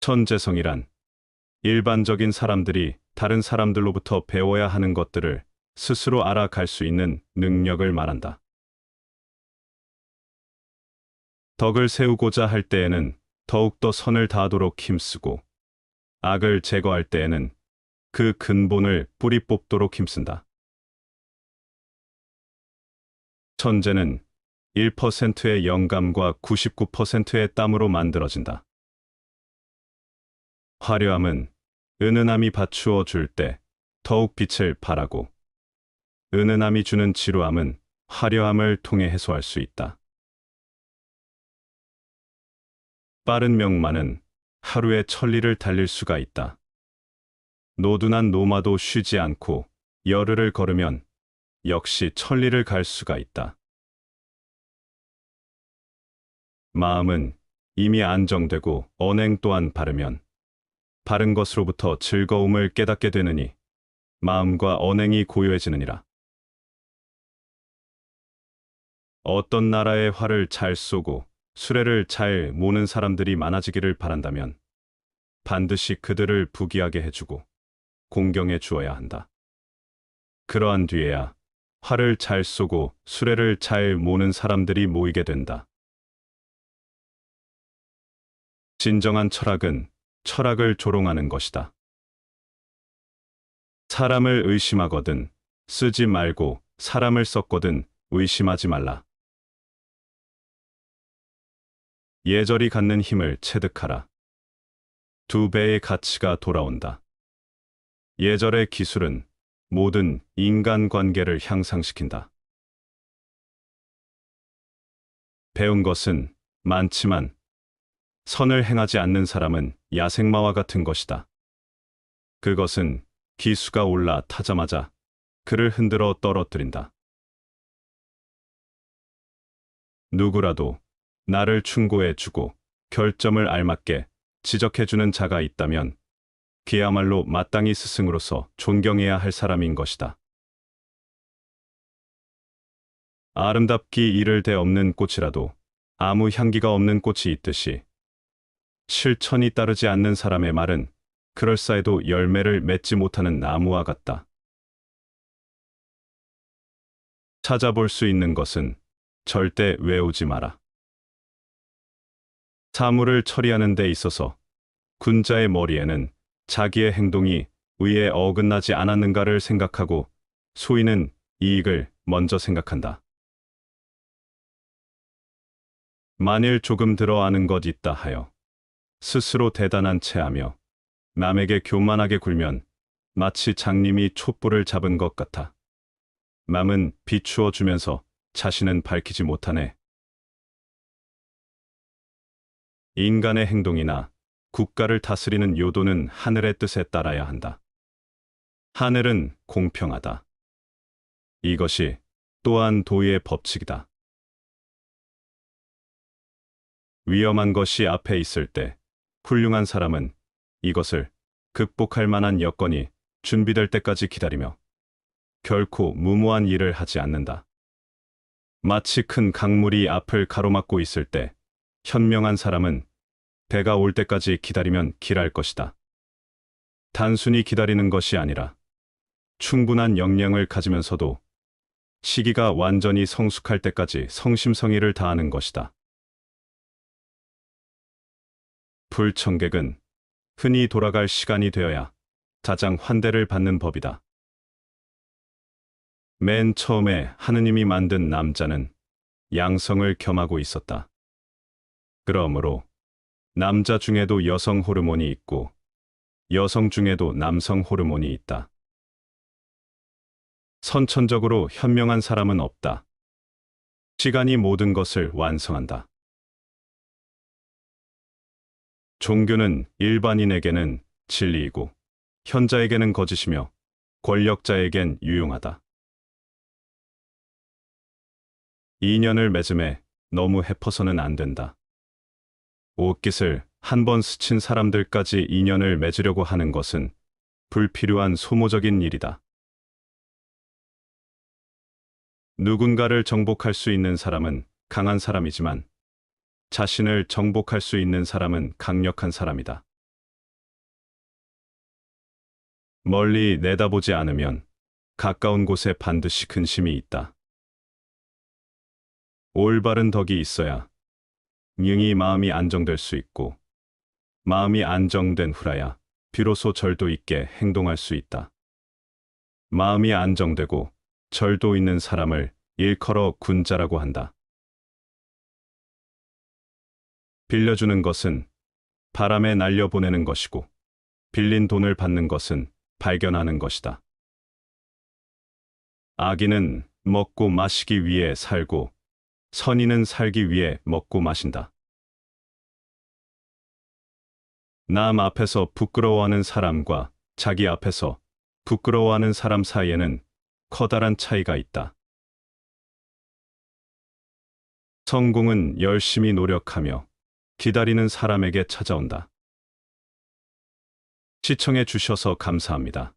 천재성이란 일반적인 사람들이 다른 사람들로부터 배워야 하는 것들을 스스로 알아갈 수 있는 능력을 말한다. 덕을 세우고자 할 때에는 더욱더 선을 다하도록 힘쓰고 악을 제거할 때에는 그 근본을 뿌리 뽑도록 힘쓴다. 천재는 1%의 영감과 99%의 땀으로 만들어진다. 화려함은 은은함이 받추어 줄 때 더욱 빛을 발하고 은은함이 주는 지루함은 화려함을 통해 해소할 수 있다. 빠른 명마는 하루에 1000리를 달릴 수가 있다. 노둔한 노마도 쉬지 않고 열흘을 걸으면 역시 1000리를 갈 수가 있다. 마음은 이미 안정되고 언행 또한 바르면 바른 것으로부터 즐거움을 깨닫게 되느니 마음과 언행이 고요해지느니라. 어떤 나라의 활을 잘 쏘고 수레를 잘 모는 사람들이 많아지기를 바란다면 반드시 그들을 부귀하게 해주고 공경해 주어야 한다. 그러한 뒤에야 활을 잘 쏘고 수레를 잘 모는 사람들이 모이게 된다. 진정한 철학은 철학을 조롱하는 것이다. 사람을 의심하거든 쓰지 말고 사람을 썼거든 의심하지 말라. 예절이 갖는 힘을 체득하라. 2배의 가치가 돌아온다. 예절의 기술은 모든 인간관계를 향상시킨다. 배운 것은 많지만 선을 행하지 않는 사람은 야생마와 같은 것이다. 그것은 기수가 올라타자마자 그를 흔들어 떨어뜨린다. 누구라도 나를 충고해주고 결점을 알맞게 지적해주는 자가 있다면 그야말로 마땅히 스승으로서 존경해야 할 사람인 것이다. 아름답기 이를 데 없는 꽃이라도 아무 향기가 없는 꽃이 있듯이 실천이 따르지 않는 사람의 말은 그럴싸해도 열매를 맺지 못하는 나무와 같다. 찾아볼 수 있는 것은 절대 외우지 마라. 사물을 처리하는 데 있어서 군자의 머리에는 자기의 행동이 의에 어긋나지 않았는가를 생각하고 소인은 이익을 먼저 생각한다. 만일 조금 들어 아는 것 있다 하여 스스로 대단한 체하며 남에게 교만하게 굴면 마치 장님이 촛불을 잡은 것 같아. 남은 비추어 주면서 자신은 밝히지 못하네. 인간의 행동이나 국가를 다스리는 요도는 하늘의 뜻에 따라야 한다. 하늘은 공평하다. 이것이 또한 도의 법칙이다. 위험한 것이 앞에 있을 때 훌륭한 사람은 이것을 극복할 만한 여건이 준비될 때까지 기다리며 결코 무모한 일을 하지 않는다. 마치 큰 강물이 앞을 가로막고 있을 때 현명한 사람은 배가 올 때까지 기다리면 길할 것이다. 단순히 기다리는 것이 아니라 충분한 역량을 가지면서도 시기가 완전히 성숙할 때까지 성심성의를 다하는 것이다. 불청객은 흔히 돌아갈 시간이 되어야 가장 환대를 받는 법이다. 맨 처음에 하느님이 만든 남자는 양성을 겸하고 있었다. 그러므로 남자 중에도 여성 호르몬이 있고 여성 중에도 남성 호르몬이 있다. 선천적으로 현명한 사람은 없다. 시간이 모든 것을 완성한다. 종교는 일반인에게는 진리이고 현자에게는 거짓이며 권력자에겐 유용하다. 인연을 맺음에 너무 해퍼서는 안 된다. 옷깃을 한 번 스친 사람들까지 인연을 맺으려고 하는 것은 불필요한 소모적인 일이다. 누군가를 정복할 수 있는 사람은 강한 사람이지만 자신을 정복할 수 있는 사람은 강력한 사람이다. 멀리 내다보지 않으면 가까운 곳에 반드시 근심이 있다. 올바른 덕이 있어야 능히 마음이 안정될 수 있고 마음이 안정된 후라야 비로소 절도 있게 행동할 수 있다. 마음이 안정되고 절도 있는 사람을 일컬어 군자라고 한다. 빌려주는 것은 바람에 날려보내는 것이고 빌린 돈을 받는 것은 발견하는 것이다. 악인은 먹고 마시기 위해 살고 선인은 살기 위해 먹고 마신다. 남 앞에서 부끄러워하는 사람과 자기 앞에서 부끄러워하는 사람 사이에는 커다란 차이가 있다. 성공은 열심히 노력하며 기다리는 사람에게 찾아온다. 시청해 주셔서 감사합니다.